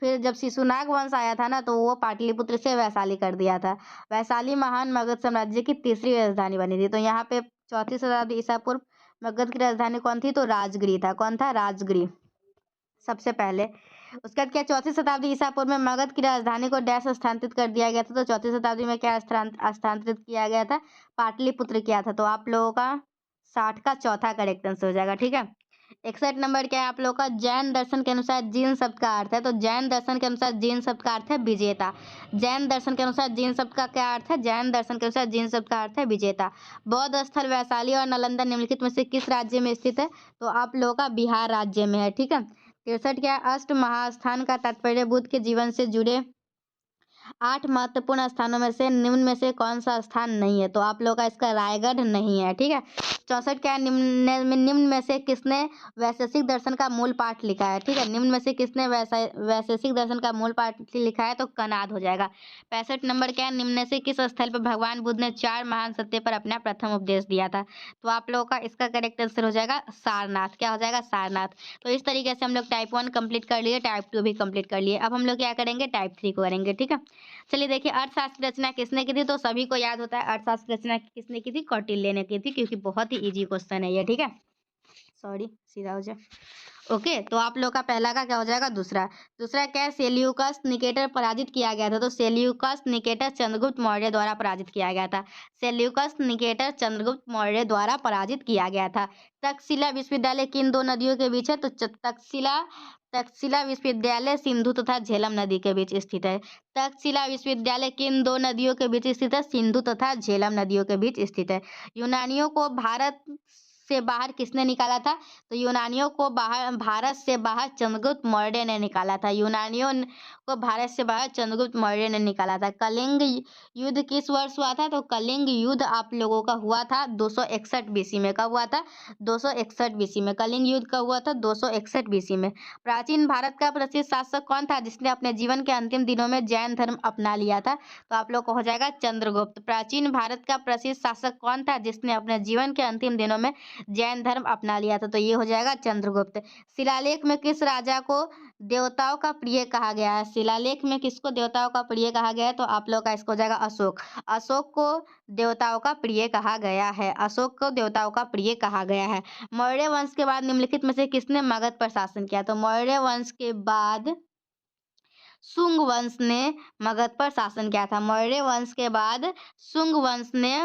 फिर जब शिशुनाग वंश आया था ना, तो वो पाटलिपुत्र से वैशाली कर दिया था। वैशाली महान मगध साम्राज्य की तीसरी राजधानी बनी थी। तो यहाँ पे 4वीं शताब्दी ईसा पूर्व मगध की राजधानी कौन थी? तो राजगिरी था। कौन था? राजगिरी सबसे पहले। उसके बाद क्या, 4वीं शताब्दी ईसा पूर्व में मगध की राजधानी को डैश स्थानांतरित कर दिया गया था? तो 4वीं शताब्दी में क्या स्थानांतरित किया गया था? पाटलिपुत्र किया था। तो आप लोगों का 60 का चौथा करेक्ट आंसर हो जाएगा। ठीक है। 61 नंबर क्या है आप लोगों का? जैन दर्शन के अनुसार जीन शब्द का अर्थ है। तो जैन दर्शन के अनुसार जीन शब्द का अर्थ है विजेता। जैन दर्शन के अनुसार जीन शब्द का क्या अर्थ है? जैन दर्शन के अनुसार जीन शब्द का अर्थ है विजेता। बौद्ध स्थल वैशाली और नालंदा निम्नलिखित में से किस राज्य में स्थित है? तो आप लोगों का बिहार राज्य में है। ठीक है। 63 क्या है? अष्ट महास्थान का तात्पर्य बुद्ध के जीवन से जुड़े 8 महत्वपूर्ण स्थानों में से निम्न में से कौन सा स्थान नहीं है? तो आप लोगों का इसका रायगढ़ नहीं है। ठीक है। 64 क्या है? निम्न में से किसने वैशेषिक दर्शन का मूल पाठ लिखा है? ठीक है। निम्न में से किसने वैशेषिक दर्शन का मूल पाठ लिखा है? तो कनाद हो जाएगा। 65 नंबर क्या है? निम्न में से किस स्थल पर भगवान बुद्ध ने 4 महान सत्य पर अपना प्रथम उपदेश दिया था? तो आप लोगों का इसका करेक्ट आंसर हो जाएगा सारनाथ। क्या हो जाएगा? सारनाथ। तो इस तरीके से हम लोग टाइप 1 कंप्लीट कर लिए, टाइप 2 भी कंप्लीट कर लिए। अब हम लोग क्या करेंगे? टाइप 3 को करेंगे। ठीक है। चलिए देखिए, अर्थशास्त्र की रचना किसने की थी? तो सभी को याद होता है अर्थशास्त्र की रचना किसने की थी? कौटिल्य ने की थी, क्योंकि बहुत ही इजी क्वेश्चन है ये। ठीक है। सॉरी, सीधा हो जाए। ओके, तो आप लोग का पहला का क्या हो जाएगा? दूसरा। दूसरा क्या है? सेल्यूकस निकेटर पराजित किया गया था। तो सेल्यूकस निकेटर चंद्रगुप्त मौर्य द्वारा पराजित किया गया था। सेल्यूकस निकेटर चंद्रगुप्त मौर्य द्वारा पराजित किया गया था। तक्षशिला विश्वविद्यालय किन दो नदियों के बीच है? तो तक्षशिला तक्षशिला विश्वविद्यालय सिंधु तथा झेलम नदी के बीच स्थित है। तक्षशिला विश्वविद्यालय किन दो नदियों के बीच स्थित है? सिंधु तथा झेलम नदियों के बीच स्थित है। यूनानियों को भारत से बाहर किसने निकाला था? तो यूनानियों को बाहर भारत से बाहर चंद्रगुप्त मौर्य ने निकाला था। को भारत से बाहर चंद्रगुप्त मौर्य ने निकाला था। कलिंग युद्ध किस वर्ष हुआ था? तो कलिंग युद्ध आप लोगों का हुआ था 261 बीसी में। कब हुआ था? 261 बीसी में। कलिंग युद्ध कब हुआ था? 261 बीसी में। प्राचीन भारत का प्रसिद्ध शासक कौन था जिसने अपने जीवन के अंतिम दिनों में जैन धर्म अपना लिया था? तो आप लोग को हो जाएगा चंद्रगुप्त। प्राचीन भारत का प्रसिद्ध शासक कौन था जिसने अपने जीवन के अंतिम दिनों में जैन धर्म अपना लिया था? तो ये हो जाएगा चंद्रगुप्त। शिलालेख में किस राजा को देवताओं का प्रिय कहा गया है? शिलालेख में किसको देवताओं का प्रिय कहा गया है? तो आप लोग का इसको हो जाएगा अशोक। अशोक को देवताओं का प्रिय कहा गया है। अशोक को देवताओं का प्रिय कहा गया है। मौर्य वंश के बाद निम्नलिखित में से किसने मगध पर शासन किया? तो मौर्य वंश के बाद शुंग वंश ने मगध पर शासन किया था। मौर्य वंश के बाद शुंग वंश ने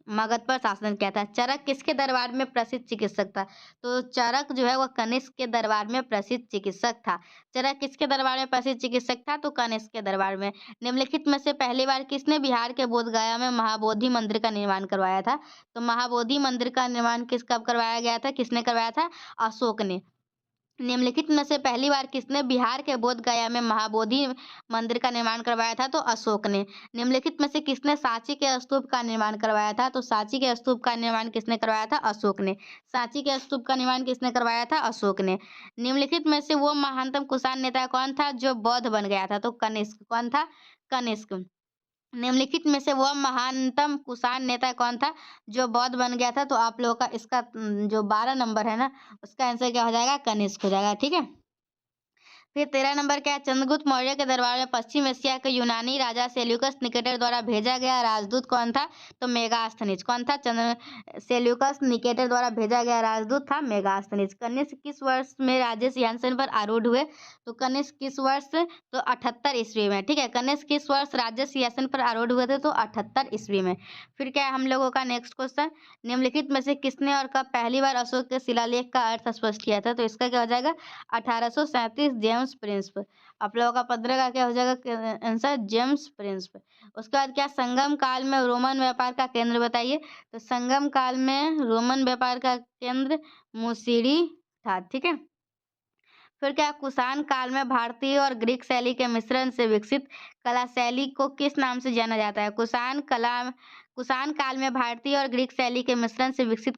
मगध पर शासन किया था। चरक किसके दरबार में प्रसिद्ध चिकित्सक था? तो चरक जो है वह कनिष्क के दरबार में प्रसिद्ध चिकित्सक था। चरक किसके दरबार में प्रसिद्ध चिकित्सक था? तो कनिष्क के दरबार में। निम्नलिखित में से पहली बार किसने बिहार के बोधगया में महाबोधि मंदिर का निर्माण करवाया था? तो महाबोधि मंदिर का निर्माण कब करवाया गया था? किसने करवाया था? अशोक ने। निम्नलिखित में से पहली बार किसने बिहार के बोधगया में महाबोधि मंदिर का निर्माण करवाया था? तो अशोक ने। निम्नलिखित में से किसने सांची के स्तूप का निर्माण करवाया था? तो सांची के स्तूप का निर्माण किसने करवाया था? अशोक ने। सांची के स्तूप का निर्माण किसने करवाया था? अशोक ने। निम्नलिखित में से वो महानतम कुषाण नेता कौन था जो बौद्ध बन गया था? तो कनिष्क। कौन था? कनिष्क। निम्नलिखित में से वह महानतम कुषाण नेता कौन था जो बौद्ध बन गया था? तो आप लोगों का इसका जो 12 नंबर है ना, उसका आंसर क्या हो जाएगा? कनिष्क हो जाएगा। ठीक है। फिर 13 नंबर क्या है? चंद्रगुप्त मौर्य के दरबार में पश्चिम एशिया के यूनानी राजा सेल्यूकस निकेटर द्वारा भेजा गया राजदूत कौन था? तो मेगास्थनीज। कौन था? सेल्यूकस निकेटर द्वारा भेजा गया राजदूत था मेगास्थनीज। कनिष्क किस वर्ष में राज्य सिंहासन पर आरूढ़ हुए? तो कनिष्क किस वर्ष? तो 78 ईस्वी में। ठीक है। कनिष्क किस वर्ष राज्य सिंहासन पर आरूढ़ हुए थे? तो 78 ईस्वी में। फिर क्या है हम लोगों का नेक्स्ट क्वेश्चन? निम्नलिखित में से किसने और कब पहली बार अशोक के शिलालेख का अर्थ स्पष्ट किया था? तो इसका क्या हो जाएगा? 1837 जेम्स प्रिंस्प। आप लोगों का 15 का क्या हो जाएगा आंसर? जेम्स प्रिंस्प। उसके बाद क्या? संगम काल में रोमन व्यापार का केंद्र बताइए। तो संगम काल में रोमन व्यापार का केंद्र मुसीरी था। ठीक है। फिर क्या? कुषाण काल में भारतीय और ग्रीक शैली के मिश्रण से विकसित कला शैली को किस नाम से जाना जाता है? कुषाण काल में भारतीय और ग्रीक शैली के मिश्रण से विकसित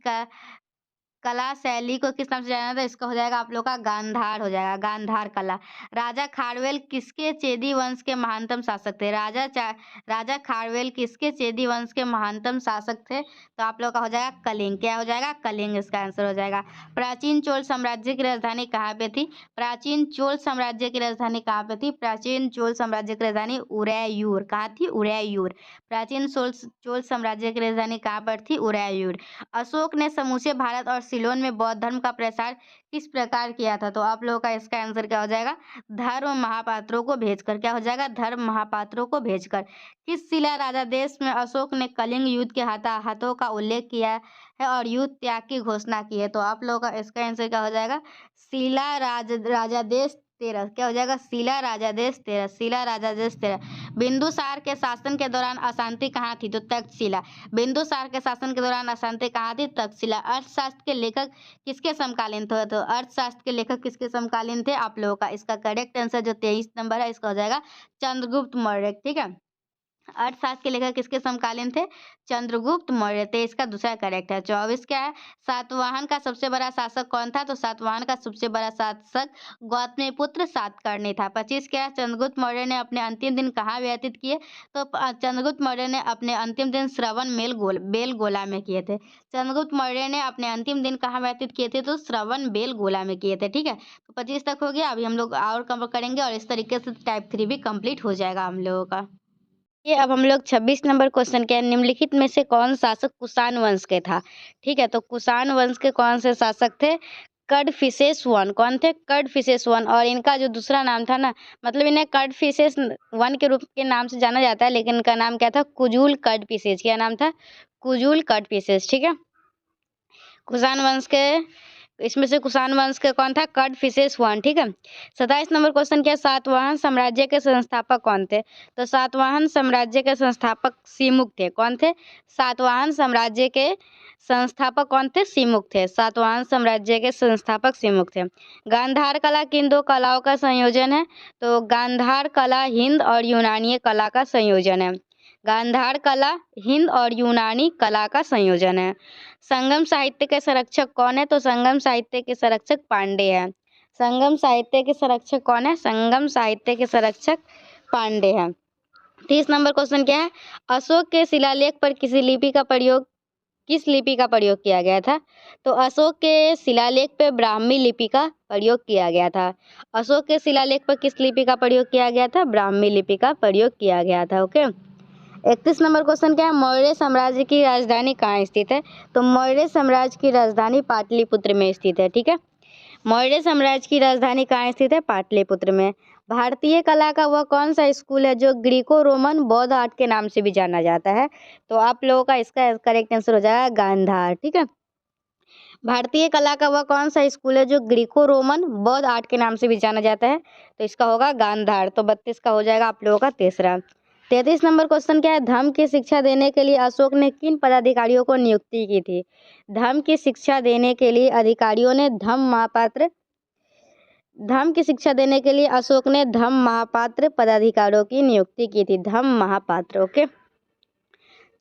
कला शैली को किस नाम से जाना जाता है? इसका हो जाएगा आप लोग का गांधार हो जाएगा, गांधार कला। राजा खारवेल किसके चेदी वंश के महानतम शासक थे? राजा खारवेल किसके चेदी वंश के महानतम शासक थे? तो आप लोग का हो जाएगा कलिंग। क्या हो जाएगा? कलिंग इसका आंसर हो जाएगा। प्राचीन चोल साम्राज्य की राजधानी कहाँ पे थी? प्राचीन चोल साम्राज्य की राजधानी कहाँ पे थी? प्राचीन चोल साम्राज्य की राजधानी उदययूर। कहाँ थी? उदययूर। प्राचीन चोल साम्राज्य की राजधानी कहाँ पर थी? उदययूर। अशोक ने समूचे भारत और सिलोन में बौद्ध धर्म का प्रसार किस प्रकार किया था? तो आप लोगों का इसका आंसर क्या हो जाएगा? धर्म महापात्रों को भेजकर। क्या हो जाएगा? धर्म महापात्रों को भेजकर। किस शिला राजादेश में अशोक ने कलिंग युद्ध के हाथों का उल्लेख किया है और युद्ध त्याग की घोषणा की है? तो आप लोगों का इसका आंसर क्या हो जाएगा? शिला राजादेश 13। क्या हो जाएगा? शिला राजादेश 13। शिला राजादेश 13। बिंदुसार के शासन के दौरान अशांति कहाँ थी? तो तक्षशिला। बिंदुसार के शासन के दौरान अशांति कहाँ थी? तक्षशिला। अर्थशास्त्र के लेखक किसके समकालीन थे? तो अर्थशास्त्र के लेखक किसके समकालीन थे? आप लोगों का इसका करेक्ट आंसर जो 23 नंबर है इसका हो जाएगा चंद्रगुप्त मौर्य। ठीक है, अर्थशास्त्र के लेखक किसके समकालीन थे? चंद्रगुप्त मौर्य। 23 का दूसरा करेक्ट है। 24 क्या है? सातवाहन का सबसे बड़ा शासक कौन था? तो सातवाहन का सबसे बड़ा शासक गौतमीपुत्र सातकर्णी था। 25 क्या है? चंद्रगुप्त मौर्य ने अपने अंतिम दिन कहाँ व्यतीत किए? तो चंद्रगुप्त मौर्य ने अपने अंतिम दिन श्रवण बेलगोला में किए थे। चंद्रगुप्त मौर्य ने अपने अंतिम दिन कहाँ व्यतीत किए थे? तो श्रवण बेलगोला में किए थे। ठीक है, तो 25 तक हो गया। अभी हम लोग और कवर करेंगे और इस तरीके से टाइप 3 भी कंप्लीट हो जाएगा हम लोगों का। ये अब हम लोग 26 नंबर क्वेश्चन के निम्नलिखित में से कौन शासक कुषाण वंश के था? ठीक है, तो कुषाण वंश के कौन से शासक थे? कडफिसेस वन। कौन थे? कडफिसेस वन। और इनका जो दूसरा नाम था ना, मतलब इन्हें कडफिसेस वन के रूप के नाम से जाना जाता है, लेकिन इनका नाम क्या था? कुजुल कडफिसेस। क्या नाम था? कुजुल कडफिसेस। ठीक है, कुषाण वंश के इसमें से कुषाण वंश के कौन था? कडफिसेस वन। ठीक है, 27 नंबर क्वेश्चन क्या? सातवाहन साम्राज्य के संस्थापक कौन थे? तो सातवाहन साम्राज्य के संस्थापक सिमुक थे। कौन थे? सातवाहन साम्राज्य के संस्थापक कौन थे? सिमुक थे। सातवाहन साम्राज्य के संस्थापक सिमुक थे। गांधार कला किन दो कलाओं का संयोजन है? तो गांधार कला हिंद और यूनानी कला का संयोजन है। गांधार कला हिंद और यूनानी कला का संयोजन है। संगम साहित्य के संरक्षक कौन है? तो संगम साहित्य के संरक्षक पांडे हैं। संगम साहित्य के संरक्षक कौन है? संगम साहित्य के संरक्षक पांडे हैं। 30 नंबर क्वेश्चन क्या है? अशोक के शिलालेख पर किस लिपि का प्रयोग किया गया था? तो अशोक के शिलालेख पर ब्राह्मी लिपि का प्रयोग किया गया था। अशोक के शिलालेख पर किस लिपि का प्रयोग किया गया था? ब्राह्मी लिपि का प्रयोग किया गया था। ओके, 31 नंबर क्वेश्चन क्या है? मौर्य साम्राज्य की राजधानी कहाँ स्थित है? तो मौर्य साम्राज्य की राजधानी पाटलिपुत्र में स्थित है। ठीक है, मौर्य साम्राज्य की राजधानी कहाँ स्थित है? पाटलिपुत्र में। भारतीय कला का वह कौन सा स्कूल है जो ग्रीको रोमन बौद्ध आर्ट के नाम से भी जाना जाता है? तो आप लोगों का इसका करेक्ट आंसर हो जाएगा गांधार। ठीक है, भारतीय कला का वह कौन सा स्कूल है जो ग्रीको रोमन बौद्ध आर्ट के नाम से भी जाना जाता है? तो इसका होगा गांधार। तो 32 का हो जाएगा आप लोगों का तीसरा। 33 नंबर क्वेश्चन क्या है? धर्म की शिक्षा देने के लिए अशोक ने किन पदाधिकारियों को नियुक्ति की थी? धर्म की शिक्षा देने के लिए अधिकारियों ने धर्म की शिक्षा देने के लिए अशोक ने धम्म महापात्र पदाधिकारियों की नियुक्ति की थी। धम्म महापात्र। ओके,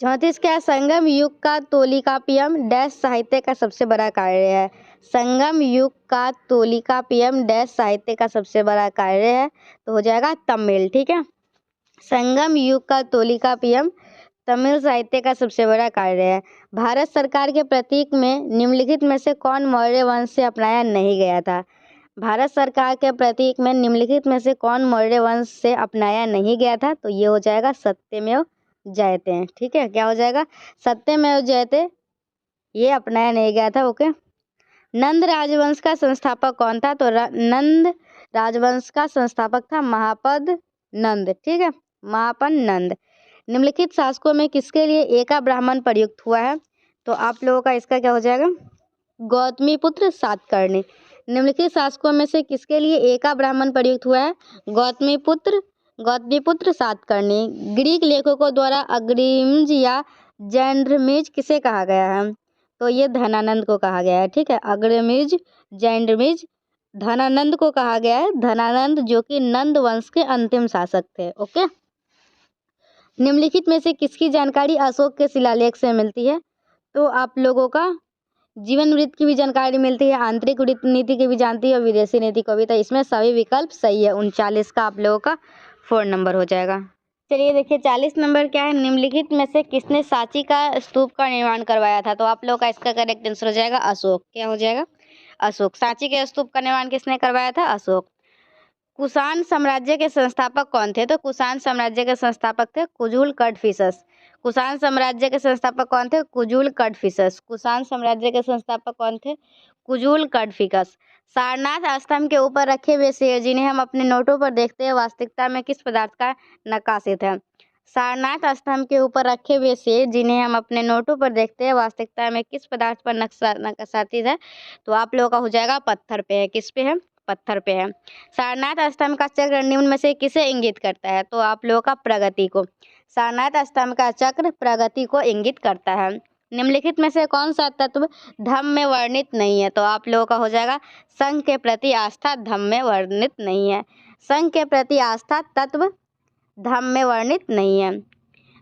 34 क्या है? संगम युग का तोलिकापियम डैश साहित्य का सबसे बड़ा कार्य है। संगम युग का तोलिकापियम डैश साहित्य का सबसे बड़ा कार्य है। तो हो जाएगा तमिल। ठीक है, संगम युग का तोलिकापियम तमिल साहित्य का सबसे बड़ा कार्य है। भारत सरकार के प्रतीक में निम्नलिखित में से कौन मौर्य वंश से अपनाया नहीं गया था? भारत सरकार के प्रतीक में निम्नलिखित में से कौन मौर्य वंश से अपनाया नहीं गया था? तो ये हो जाएगा सत्यमेव जयते। ठीक है, क्या हो जाएगा? सत्यमेव जयते, ये अपनाया नहीं गया था। ओके, नंद राजवंश का संस्थापक कौन था? तो नंद राजवंश का संस्थापक था महापद नंद। ठीक है, महापद नंद। निम्नलिखित शासकों में किसके लिए एका ब्राह्मण प्रयुक्त हुआ है? तो आप लोगों का इसका क्या हो जाएगा? गौतमीपुत्र सातकर्णी। निम्नलिखित शासकों में से किसके लिए एका ब्राह्मण प्रयुक्त हुआ है? गौतमीपुत्र सातकर्णी। ग्रीक लेखकों द्वारा अग्रिमज या जैंड्रमिज किसे कहा गया है? तो ये धनानंद को कहा गया है। ठीक है, अग्रमिज जैंड्रमिज धनानंद को कहा गया है। धनानंद जो कि नंद वंश के अंतिम शासक थे। ओके, निम्नलिखित में से किसकी जानकारी अशोक के शिलालेख से मिलती है? तो आप लोगों का जीवन वृत्त की भी जानकारी मिलती है, आंतरिक नीति की भी जानती है और विदेशी नीति को भी। तो इसमें सभी विकल्प सही है। 39 का आप लोगों का 4 नंबर हो जाएगा। चलिए देखिए 40 नंबर क्या है, निम्नलिखित में से किसने सांची का स्तूप का निर्माण करवाया था? तो आप लोगों का इसका करेक्ट आंसर हो जाएगा अशोक। क्या हो जाएगा? अशोक। सांची के स्तूप का निर्माण किसने करवाया था? अशोक। कुषाण साम्राज्य के संस्थापक कौन थे? तो कुषाण साम्राज्य के संस्थापक थे कुजुल कड़फिसस। कुषाण साम्राज्य के संस्थापक कौन थे? कुजुल कड़फिसस। कुषाण साम्राज्य के संस्थापक कौन थे? कुजुल कड़फिसस। सारनाथ स्तंभ के ऊपर रखे हुए शेर जिन्हें हम अपने नोटों पर देखते हैं वास्तविकता में किस पदार्थ का नक्काशित है? सारनाथ स्तंभ के ऊपर रखे हुए शेर जिन्हें हम अपने नोटों पर देखते हैं वास्तविकता में किस पदार्थ पर नक्काशित है? तो आप लोगों का हो जाएगा पत्थर पे है। किस पे है? पत्थर पे है। सारनाथ स्तंभ का चक्र निम्न में से किसे इंगित करता है? तो आप लोगों का प्रगति को। सारनाथ स्तंभ का चक्र प्रगति को इंगित करता है। निम्नलिखित में से कौन सा तत्व धम्म में वर्णित नहीं है? तो आप लोगों का हो जाएगा संघ के प्रति आस्था धम्म में वर्णित नहीं है। संघ के प्रति आस्था तत्व धम्म में वर्णित नहीं है।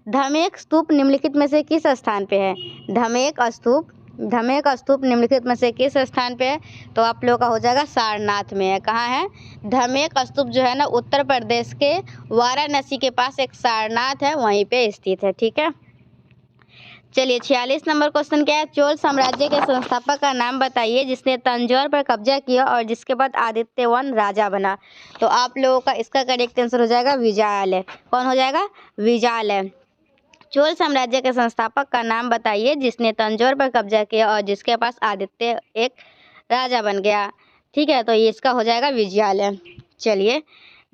धमेक स्तूप निम्नलिखित में से किस स्थान पे है? धमेक स्तूप निम्नलिखित में से किस स्थान पे है? तो आप लोगों का हो जाएगा सारनाथ में है। कहाँ है? धमेक स्तूप जो है ना उत्तर प्रदेश के वाराणसी के पास एक सारनाथ है, वहीं पे स्थित है। ठीक है। चलिए 46 नंबर क्वेश्चन क्या है, चोल साम्राज्य के संस्थापक का नाम बताइए जिसने तंजौर पर कब्जा किया और जिसके बाद आदित्यवन राजा बना। तो आप लोगों का इसका करेक्ट आंसर हो जाएगा विजयालय। कौन हो जाएगा? विजयालय। चोल साम्राज्य के संस्थापक का नाम बताइए जिसने तंजौर पर कब्जा किया और जिसके पास आदित्य एक राजा बन गया। ठीक है, तो ये इसका हो जाएगा विजयालय। चलिए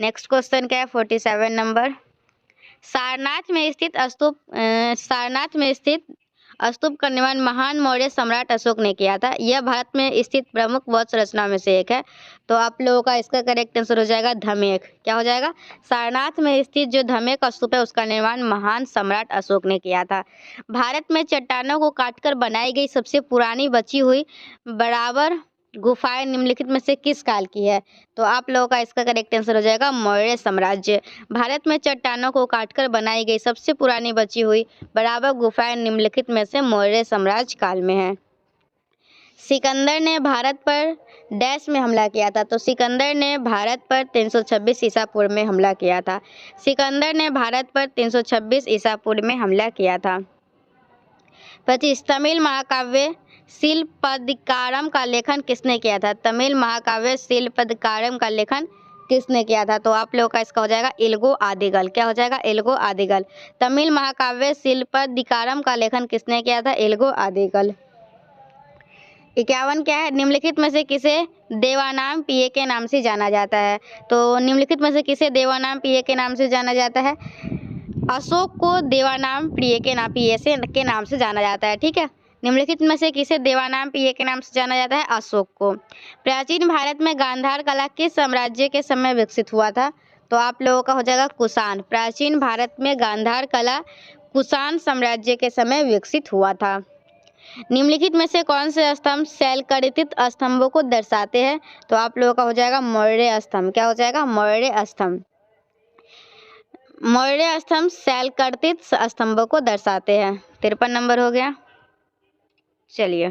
नेक्स्ट क्वेश्चन क्या है, 47 नंबर, सारनाथ में स्थित स्तूप का निर्माण महान मौर्य सम्राट अशोक ने किया था। यह भारत में स्थित प्रमुख बौद्ध संरचनाओं में से एक है। तो आप लोगों का इसका करेक्ट आंसर हो जाएगा धमेक। क्या हो जाएगा? सारनाथ में स्थित जो धमेक स्तूप है उसका निर्माण महान सम्राट अशोक ने किया था। भारत में चट्टानों को काटकर बनाई गई सबसे पुरानी बची हुई बराबर गुफाएं निम्नलिखित में से किस काल की है? तो आप लोगों का इसका करेक्ट आंसर हो जाएगा मौर्य साम्राज्य। भारत में चट्टानों को काटकर बनाई गई सबसे पुरानी बची हुई बराबर गुफाएं निम्नलिखित में से मौर्य साम्राज्य काल में है। सिकंदर ने भारत पर डैश में हमला किया था। तो सिकंदर ने भारत पर 326 ईसा पूर्व में हमला किया था। सिकंदर ने भारत पर 326 ईसा पूर्व में हमला किया था। 25 तमिल महाकाव्य शिलपदिकारम का लेखन किसने किया था? तमिल महाकाव्य शिलपदिकारम का लेखन किसने किया था? तो आप लोगों का इसका हो जाएगा इल्गो आदिगल। क्या हो जाएगा? इल्गो आदिगल। तमिल महाकाव्य शिलपदिकारम का लेखन किसने किया था? इल्गो आदिगल। 51 क्या है, निम्नलिखित में से किसे देवानाम पिये के नाम से जाना जाता है? तो निम्नलिखित में से किसे देवानाम पिये के नाम से जाना जाता है? अशोक को देवानाम प्रिय के नाम से जाना जाता है। ठीक है, निम्नलिखित में से किसे देवानाम प्रिय के नाम से जाना जाता है? अशोक को। प्राचीन भारत में गांधार कला किस साम्राज्य के समय विकसित हुआ था? तो आप लोगों का हो जाएगा कुषाण। प्राचीन भारत में गांधार कला कुषाण साम्राज्य के समय विकसित हुआ था। निम्नलिखित में से कौन से स्तंभ शैलकर्तित स्तंभों को दर्शाते हैं? तो आप लोगों का हो जाएगा मौर्य स्तंभ। क्या हो जाएगा? मौर्य स्तंभ। मौर्य स्तंभ शैलकर्तित स्तंभों को दर्शाते हैं। 53 नंबर हो गया। चलिए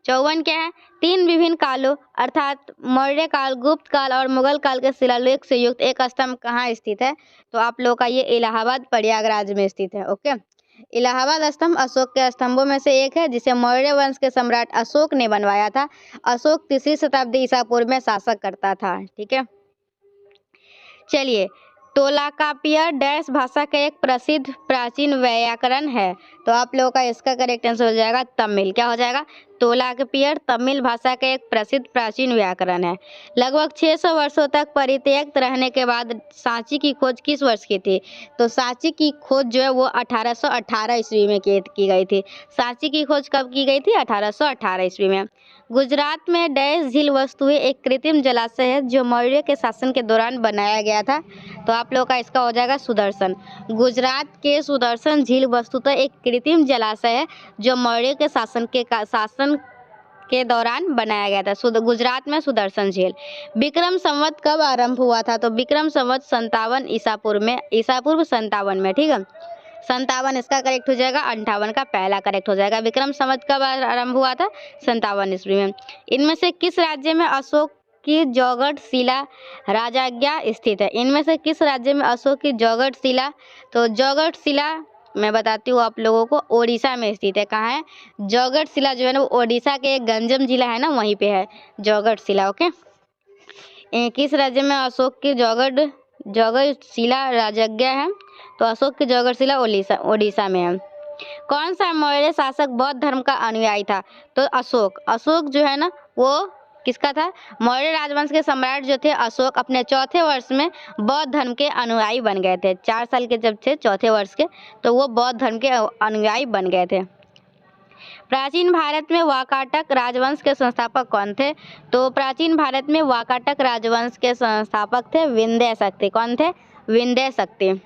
54 क्या है, तीन विभिन्न कालों अर्थात मौर्य काल, गुप्त काल और मुगल काल के शिलालेख से युक्त एक स्तंभ कहाँ स्थित है? तो आप लोगों का ये इलाहाबाद प्रयागराज में स्थित है। ओके, इलाहाबाद स्तंभ अशोक के स्तंभों में से एक है जिसे मौर्य वंश के सम्राट अशोक ने बनवाया था। अशोक 3री शताब्दी ईसा पूर्व में शासक करता था। ठीक है, चलिए तोलाकापियर डैश भाषा का एक प्रसिद्ध प्राचीन व्याकरण है। तो आप लोगों का इसका करेक्ट आंसर हो जाएगा तमिल। क्या हो जाएगा? तोलाकापियर तमिल भाषा का एक प्रसिद्ध प्राचीन व्याकरण है। लगभग 600 वर्षों तक परित्यक्त रहने के बाद सांची की खोज किस वर्ष की थी? तो सांची की खोज जो है वो 1818 ईस्वी में की गई थी। सांची की खोज कब की गई थी? 1818 ईस्वी में। गुजरात में डैश झील वस्तुएं एक कृत्रिम जलाशय है जो मौर्य के शासन के दौरान बनाया गया था। तो आप लोगों का इसका हो जाएगा सुदर्शन। गुजरात के सुदर्शन झील वस्तुतः एक कृत्रिम जलाशय है जो मौर्य के शासन के दौरान बनाया गया था। गुजरात में सुदर्शन झील। विक्रम संवत कब आरंभ हुआ था? तो विक्रम संवत 57 ईसा पूर्व में, ईसा पूर्व 57 में। ठीक है, 57 इसका करेक्ट हो जाएगा, 58 का पहला करेक्ट हो जाएगा। विक्रम संवत कब आरंभ हुआ था? 57 ईस्वी में। इनमें से किस राज्य में अशोक की जौगढ़ शिला राजाज्ञा स्थित है? इनमें से किस राज्य में अशोक की जौगढ़ शिला? तो जौगढ़ शिला मैं बताती हूँ आप लोगों को, ओडिशा में स्थित है। कहाँ है? जौगढ़ शिला जो है ना वो ओडिशा के गंजम जिला है ना, वहीं पे है जौगढ़ शिला। ओके, किस राज्य में अशोक की जौगढ़ शिला राजाज्ञा है? तो अशोक की जौगढ़ शिला ओडिशा में है। कौन सा मौर्य शासक बौद्ध धर्म का अनुयायी था? तो अशोक जो है ना वो किसका था? मौर्य राजवंश के सम्राट जो थे अशोक अपने चौथे वर्ष में बौद्ध धर्म के अनुयायी बन गए थे। 4 साल के जब थे, चौथे वर्ष के, तो वो बौद्ध धर्म के अनुयायी बन गए थे। प्राचीन भारत में वाकाटक राजवंश के संस्थापक कौन थे? तो प्राचीन भारत में वाकाटक राजवंश के संस्थापक थे विंध्य शक्ति। कौन थे? विंध्य शक्ति।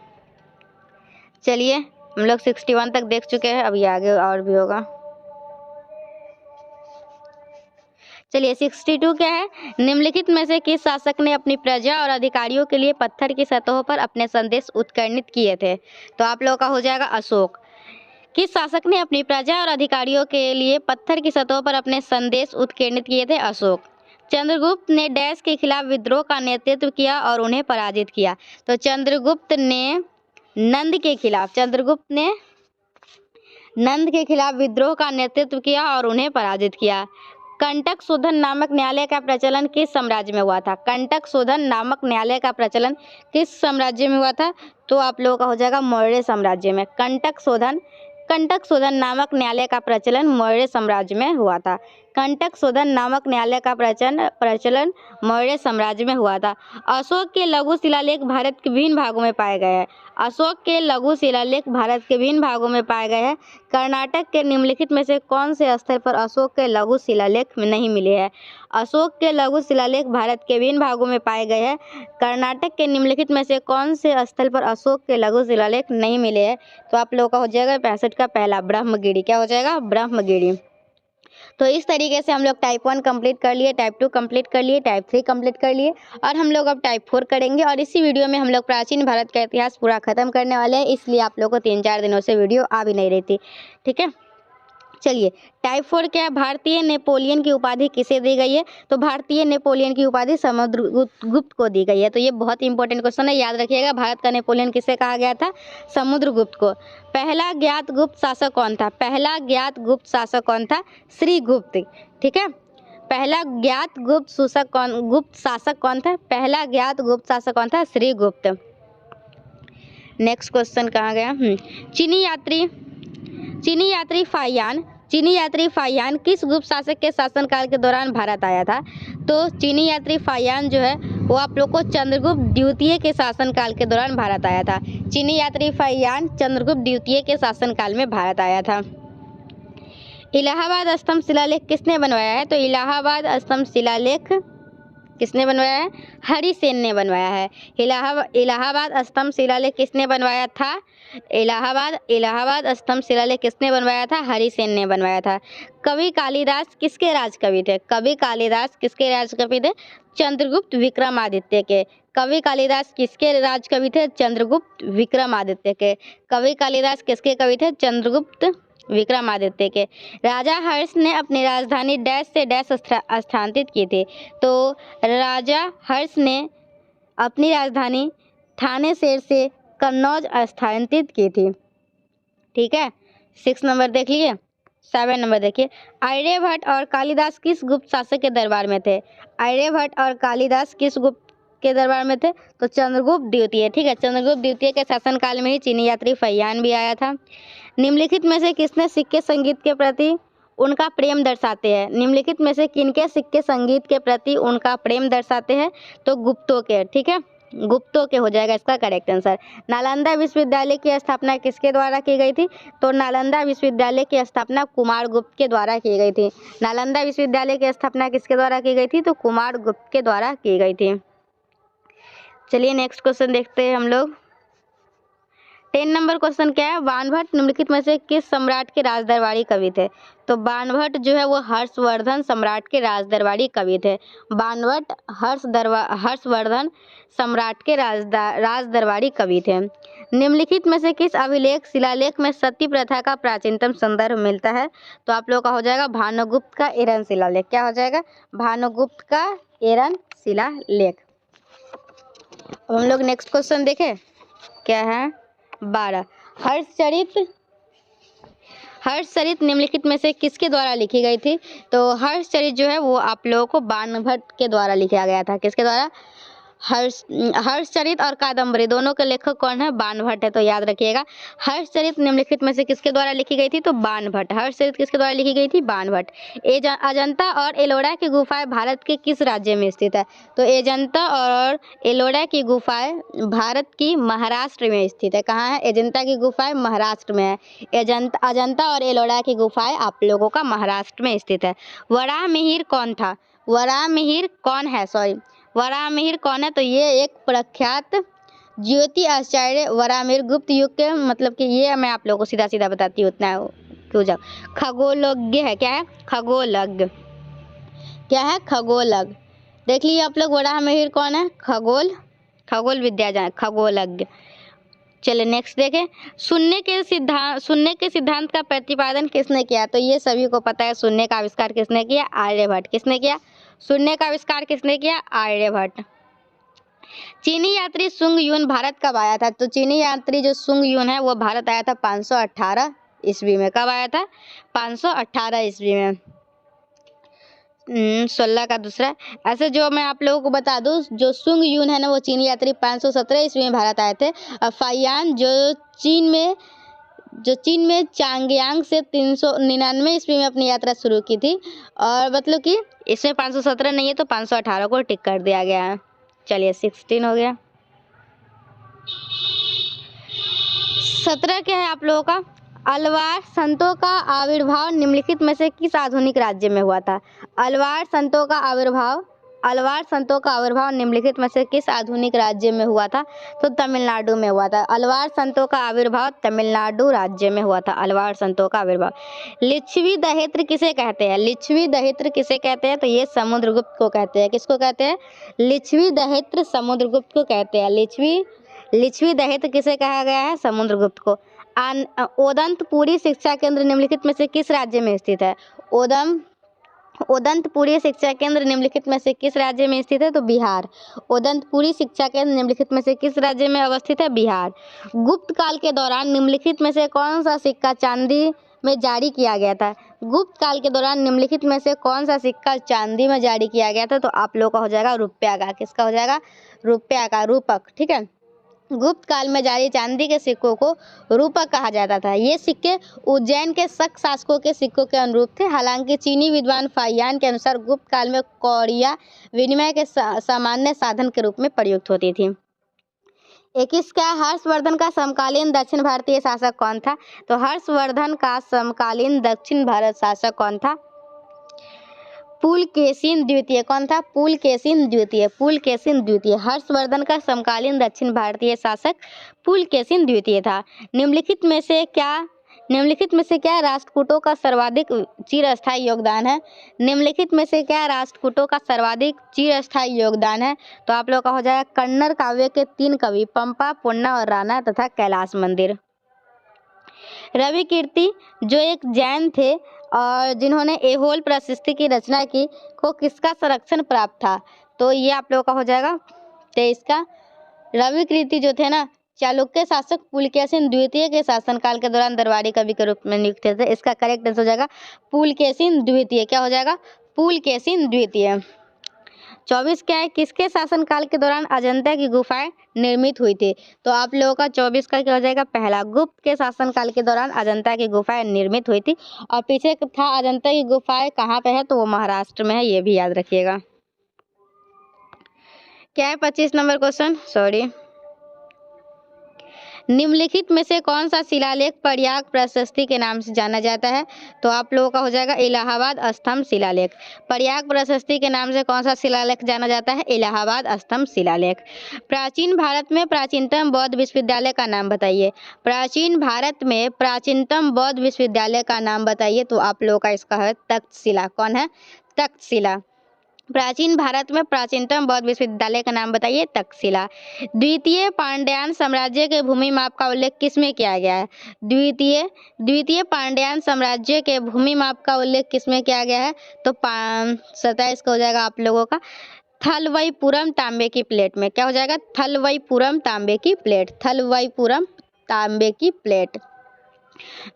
चलिए हम लोग 61 तक देख चुके हैं, अभी आगे और भी होगा। चलिए 62 क्या है? निम्नलिखित में से किस शासक ने अपनी प्रजा और अधिकारियों के लिए पत्थर की सतहों पर अपने संदेश उत्कीर्णित किए थे? तो आप लोगों का हो जाएगा अशोक। किस शासक ने अपनी प्रजा और अधिकारियों के लिए पत्थर की सतहों पर अपने संदेश उत्कीर्णित किए थे? अशोक। चंद्रगुप्त ने डैश के खिलाफ विद्रोह का नेतृत्व किया और उन्हें पराजित किया? तो चंद्रगुप्त ने नंद के खिलाफ विद्रोह का नेतृत्व किया और उन्हें पराजित किया। कंटक शोधन नामक न्यायालय का प्रचलन किस साम्राज्य में हुआ था? कंटक शोधन नामक न्यायालय का प्रचलन किस साम्राज्य में हुआ था? तो आप लोगों का हो जाएगा मौर्य साम्राज्य में। कंटक शोधन नामक न्यायालय का प्रचलन मौर्य साम्राज्य में हुआ था। कंटक शोधन नामक न्यायालय का प्रचलन मौर्य साम्राज्य में हुआ था। अशोक के लघु शिलालेख भारत के विभिन्न भागों में पाए गए हैं। अशोक के लघु शिलालेख भारत के विभिन्न भागों में पाए गए हैं। कर्नाटक के निम्नलिखित में से कौन से स्थल पर अशोक के लघु शिलालेख नहीं मिले हैं? अशोक के लघु शिलालेख भारत के विभिन्न भागों में पाए गए हैं। कर्नाटक के निम्नलिखित में से कौन से स्थल पर अशोक के लघु शिलालेख नहीं मिले हैं? तो आप लोगों का हो जाएगा 65 का पहला, ब्रह्मगिरी। क्या हो जाएगा? ब्रह्मगिरी। तो इस तरीके से हम लोग टाइप 1 कंप्लीट कर लिए, टाइप 2 कंप्लीट कर लिए, टाइप 3 कंप्लीट कर लिए, और हम लोग अब टाइप 4 करेंगे। और इसी वीडियो में हम लोग प्राचीन भारत का इतिहास पूरा खत्म करने वाले हैं, इसलिए आप लोगों को 3-4 दिनों से वीडियो आ भी नहीं रही थी। ठीक है, चलिए टाइप 4 क्या है? भारतीय नेपोलियन की उपाधि किसे दी गई है? तो भारतीय नेपोलियन की उपाधि समुद्रगुप्त को दी गई है। तो ये बहुत इंपॉर्टेंट क्वेश्चन है, याद रखिएगा। भारत का नेपोलियन किसे कहा गया था? समुद्रगुप्त को। पहला ज्ञात गुप्त शासक कौन था? पहला ज्ञात गुप्त शासक कौन था? श्रीगुप्त। ठीक है, पहला ज्ञात गुप्त शासक कौन था? पहला ज्ञात गुप्त शासक कौन था? श्रीगुप्त। नेक्स्ट क्वेश्चन कहाँ गया? चीनी यात्री फाहियान किस गुप्त शासक के शासनकाल के दौरान भारत आया था? तो चीनी यात्री फाहियान जो है वो आप लोग को चंद्रगुप्त द्वितीय के शासनकाल के दौरान भारत आया था। चीनी यात्री फाहियान चंद्रगुप्त द्वितीय के शासनकाल में भारत आया था। इलाहाबाद स्तंभ शिलालेख किसने बनवाया है? तो इलाहाबाद स्तंभ शिलालेख किसने बनवाया है? हरिसेन ने बनवाया है। इलाहाबाद स्तंभ शिलालेख किसने बनवाया था? इलाहाबाद स्तंभ शिलालेख किसने बनवाया था? हरिसेन ने बनवाया था। कवि कालिदास किसके राजकवि थे? कवि कालिदास किसके राजकवि थे? चंद्रगुप्त विक्रमादित्य के। कवि कालिदास किसके राजकवि थे? चंद्रगुप्त विक्रमादित्य के। कवि कालिदास किसके कवि थे? चंद्रगुप्त विक्रमादित्य के। राजा हर्ष ने अपनी राजधानी डैश से डैश स्थानांतरित की थी? तो राजा हर्ष ने अपनी राजधानी थानेसर से कन्नौज स्थानांतरित की थी। ठीक है, 6 नंबर देख लिए। 7 नंबर देखिए, आर्यभट्ट और कालिदास किस गुप्त शासक के दरबार में थे? आर्यभट्ट और कालिदास किस गुप्त के दरबार में थे? तो चंद्रगुप्त द्वितीय। ठीक है, चंद्रगुप्त द्वितीय के शासनकाल में ही चीनी यात्री फाहियान भी आया था। निम्नलिखित में से किसने सिक्के संगीत के प्रति उनका प्रेम दर्शाते हैं? निम्नलिखित में से किनके सिक्के संगीत के प्रति उनका प्रेम दर्शाते हैं? तो गुप्तों के। ठीक है, गुप्तों के हो जाएगा इसका करेक्ट आंसर। नालंदा विश्वविद्यालय की स्थापना किसके द्वारा की गई थी? तो नालंदा विश्वविद्यालय की स्थापना कुमारगुप्त के द्वारा की गई थी। नालंदा विश्वविद्यालय की स्थापना किसके द्वारा की गई थी? तो कुमारगुप्त के द्वारा की गई थी। चलिए नेक्स्ट क्वेश्चन देखते हैं हम लोग। 10 नंबर क्वेश्चन क्या है, बाणभट्ट निम्नलिखित में से किस सम्राट के राजदरबारी कवि थे। तो बाणभट्ट जो है वो हर्षवर्धन सम्राट के राजदरबारी कवि थे। बाणभट्ट हर्षवर्धन सम्राट के राजदरबारी कवि थे। निम्नलिखित में से किस अभिलेख शिलालेख में सती प्रथा का प्राचीनतम संदर्भ मिलता है। तो आप लोग का हो जाएगा भानुगुप्त का एरन शिलालेख। क्या हो जाएगा, भानुगुप्त का एरन शिलालेख। अब हम लोग नेक्स्ट क्वेश्चन देखें, क्या है 12, हर्षचरित निम्नलिखित में से किसके द्वारा लिखी गई थी। तो हर्षचरित जो है वो आप लोगों को बाणभट्ट के द्वारा लिखा गया था। किसके द्वारा, हर्षचरित और कादम्बरी दोनों के लेखक कौन है, बाणभट्ट है। तो याद रखिएगा, हर्षचरित निम्नलिखित में से किसके द्वारा लिखी गई थी, तो बाणभट्ट। हर्षचरित किसके द्वारा लिखी गई थी, बाणभट्ट। अजंता और एलोरा की गुफाएं भारत के किस राज्य में स्थित है। तो अजंता और एलोरा की गुफाएं भारत की महाराष्ट्र में स्थित है। कहाँ है, अजंता की गुफाएं महाराष्ट्र में है। अजंता और एलोरा की गुफाएं आप लोगों का महाराष्ट्र में स्थित है। वराहमिहिर कौन था, वराहमिहिर कौन है, वराहमिहिर कौन है। तो ये एक प्रख्यात ज्योति आचार्य वराहमिहिर गुप्त युग के, मतलब कि ये मैं आप लोगों को सीधा सीधा बताती हूँ, उतना क्यों जाओ। खगोलज्ञ है। क्या है, खगोलज्ञ। क्या है, खगोलज्ञ। देख लीजिए आप लोग, वराहमिहिर कौन है, खगोल विद्या जान, खगोलज्ञ। चलिए नेक्स्ट देखें, शून्य के सिद्धांत का प्रतिपादन किसने किया। तो ये सभी को पता है, शून्य का आविष्कार किसने किया, आर्यभट्ट। किसने किया, शून्य का आविष्कार किसने किया, आर्यभट्ट। चीनी यात्री सुंग यून भारत कब आया था। तो चीनी यात्री जो सुंग यून है वो भारत आया था 518 ईस्वी में। कब आया था, 518 ईस्वी में। 16 का दूसरा। ऐसे जो मैं आप लोगों को बता दूं, जो सुंग यून है ना वो चीनी यात्री 517 ईस्वी में भारत आए थे। और फाइयान जो चीन में चांगयांग से 399 ईस्वी में अपनी यात्रा शुरू की थी। और मतलब कि इसमें 517 नहीं है तो 518 को टिक कर दिया गया है। चलिए 16 हो गया। 17 क्या है आप लोगों का, अलवार संतों का आविर्भाव निम्नलिखित में से किस आधुनिक राज्य में हुआ था। अलवार संतों का आविर्भाव निम्नलिखित में से किस आधुनिक राज्य में हुआ था। तो तमिलनाडु में हुआ था। अलवार संतों का आविर्भाव तमिलनाडु राज्य में हुआ था। अलवार संतों का आविर्भाव। लिच्छवी दहेत्र किसे कहते हैं, लिच्छवी दहेत्र किसे कहते हैं। तो ये समुद्रगुप्त को कहते हैं। किसको कहते हैं, लिच्छवी दहेत्र समुद्रगुप्त को कहते हैं। लिच्छवी दहेत्र किसे कहा गया है, समुद्रगुप्त को। ओदंतपुरी शिक्षा केंद्र निम्नलिखित में से किस राज्य में स्थित है। ओदंतपुरी शिक्षा केंद्र निम्नलिखित में से किस राज्य में स्थित है। तो बिहार। ओदंतपुरी शिक्षा केंद्र निम्नलिखित में से किस राज्य में अवस्थित है, बिहार। गुप्त काल के दौरान निम्नलिखित में से कौन सा सिक्का चांदी में जारी किया गया था। गुप्त काल के दौरान निम्नलिखित में से कौन सा सिक्का चांदी में जारी किया गया था। तो आप लोग का हो जाएगा रुपया का। किसका हो जाएगा, रुपया का, रूपक। ठीक है, गुप्त काल में जारी चांदी के सिक्कों को रूपक कहा जाता था। ये सिक्के उज्जैन के शक शासकों के सिक्कों के अनुरूप थे। हालांकि चीनी विद्वान फाहियान के अनुसार गुप्त काल में कौड़ियाँ विनिमय के सामान्य साधन के रूप में प्रयुक्त होती थी। 21 का हर्षवर्धन का समकालीन दक्षिण भारतीय शासक कौन था। तो हर्षवर्धन का समकालीन दक्षिण भारत शासक कौन था, पुलकेशिन द्वितीय। कौन था, पुलकेशिन द्वितीय। हर्षवर्धन का समकालीन दक्षिण भारतीय शासक पुलकेशिन द्वितीय था। निम्नलिखित में से क्या राष्ट्रकूटों का सर्वाधिक चिरस्थायी योगदान है। निम्नलिखित में से क्या राष्ट्रकूटों का सर्वाधिक चिरस्थायी योगदान है। तो आप लोग का हो जाएगा कन्नड़ काव्य के 3 कवि, पंपा, पुन्ना और राणा तथा कैलाश मंदिर। रवि कीर्ति जो एक जैन थे और जिन्होंने एहोल प्रशस्ति की रचना की, को किसका संरक्षण प्राप्त था। तो ये आप लोगों का हो जाएगा 23 का। रवि कीर्ति जो थे ना, चालुक्य शासक पुलकेशिन द्वितीय के शासनकाल के दौरान दरबारी कवि के रूप में नियुक्त थे। इसका करेक्ट आंसर हो जाएगा पुलकेशिन द्वितीय। क्या हो जाएगा, पुलकेशिन द्वितीय। 24 क्या है, किसके शासनकाल के दौरान अजंता की गुफाएं निर्मित हुई थी। तो आप लोगों का 24 का क्या हो जाएगा, पहला। गुप्त के शासनकाल के दौरान अजंता की गुफाएं निर्मित हुई थी। और पीछे था अजंता की गुफाएं कहाँ पे है, तो वो महाराष्ट्र में है, ये भी याद रखिएगा। क्या है 25 नंबर क्वेश्चन, सॉरी। निम्नलिखित में से कौन सा शिलालेख प्रयाग प्रशस्ति के नाम से जाना जाता है? तो आप लोगों का हो जाएगा इलाहाबाद स्तंभ शिलालेख। प्रयाग प्रशस्ति के नाम से कौन सा शिलालेख जाना जाता है? इलाहाबाद स्तंभ शिलालेख। प्राचीन भारत में प्राचीनतम बौद्ध विश्वविद्यालय का नाम बताइए। प्राचीन भारत में प्राचीनतम बौद्ध विश्वविद्यालय का नाम बताइए। तो आप लोगों का इसका है तक्षशिला। कौन है? तक्षशिला। प्राचीन भारत में प्राचीनतम बौद्ध विश्वविद्यालय का नाम बताइए। तक्षशिला। द्वितीय पांड्यान साम्राज्य के भूमि माप का उल्लेख किसमें किया गया है? द्वितीय पांड्यान साम्राज्य के भूमि माप का उल्लेख किसमें किया गया है? तो 27 का हो जाएगा आप लोगों का थलवईपुरम तांबे की प्लेट में। क्या हो जाएगा? थलवईपुरम तांबे की प्लेट। थलवईपुरम तांबे की प्लेट।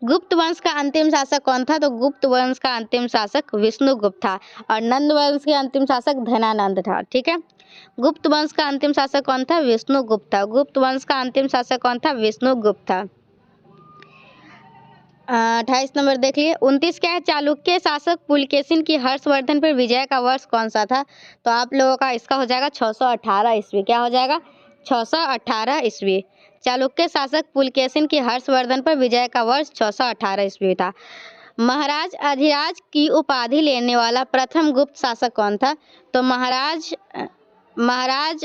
गुप्त वंश का अंतिम शासक कौन था? तो गुप्त वंश का अंतिम शासक विष्णुगुप्त था और नंद वंश के अंतिम शासक धनानंद था। ठीक है, गुप्त वंश का अंतिम शासक कौन था? विष्णुगुप्त था। गुप्त वंश का अंतिम शासक कौन था? विष्णुगुप्त था। 28 नंबर देख लिए। 29 क्या है? चालुक्य शासक पुलकेशिन की हर्षवर्धन पर विजय का वर्ष कौन सा था? तो आप लोगों का इसका हो जाएगा 618 ईस्वी। क्या हो जाएगा? 618 ईस्वी। चालुक्य शासक पुलकेशिन की हर्षवर्धन पर विजय का वर्ष 618 ईस्वी था। महाराज अधिराज की उपाधि लेने वाला प्रथम गुप्त शासक कौन था? तो महाराज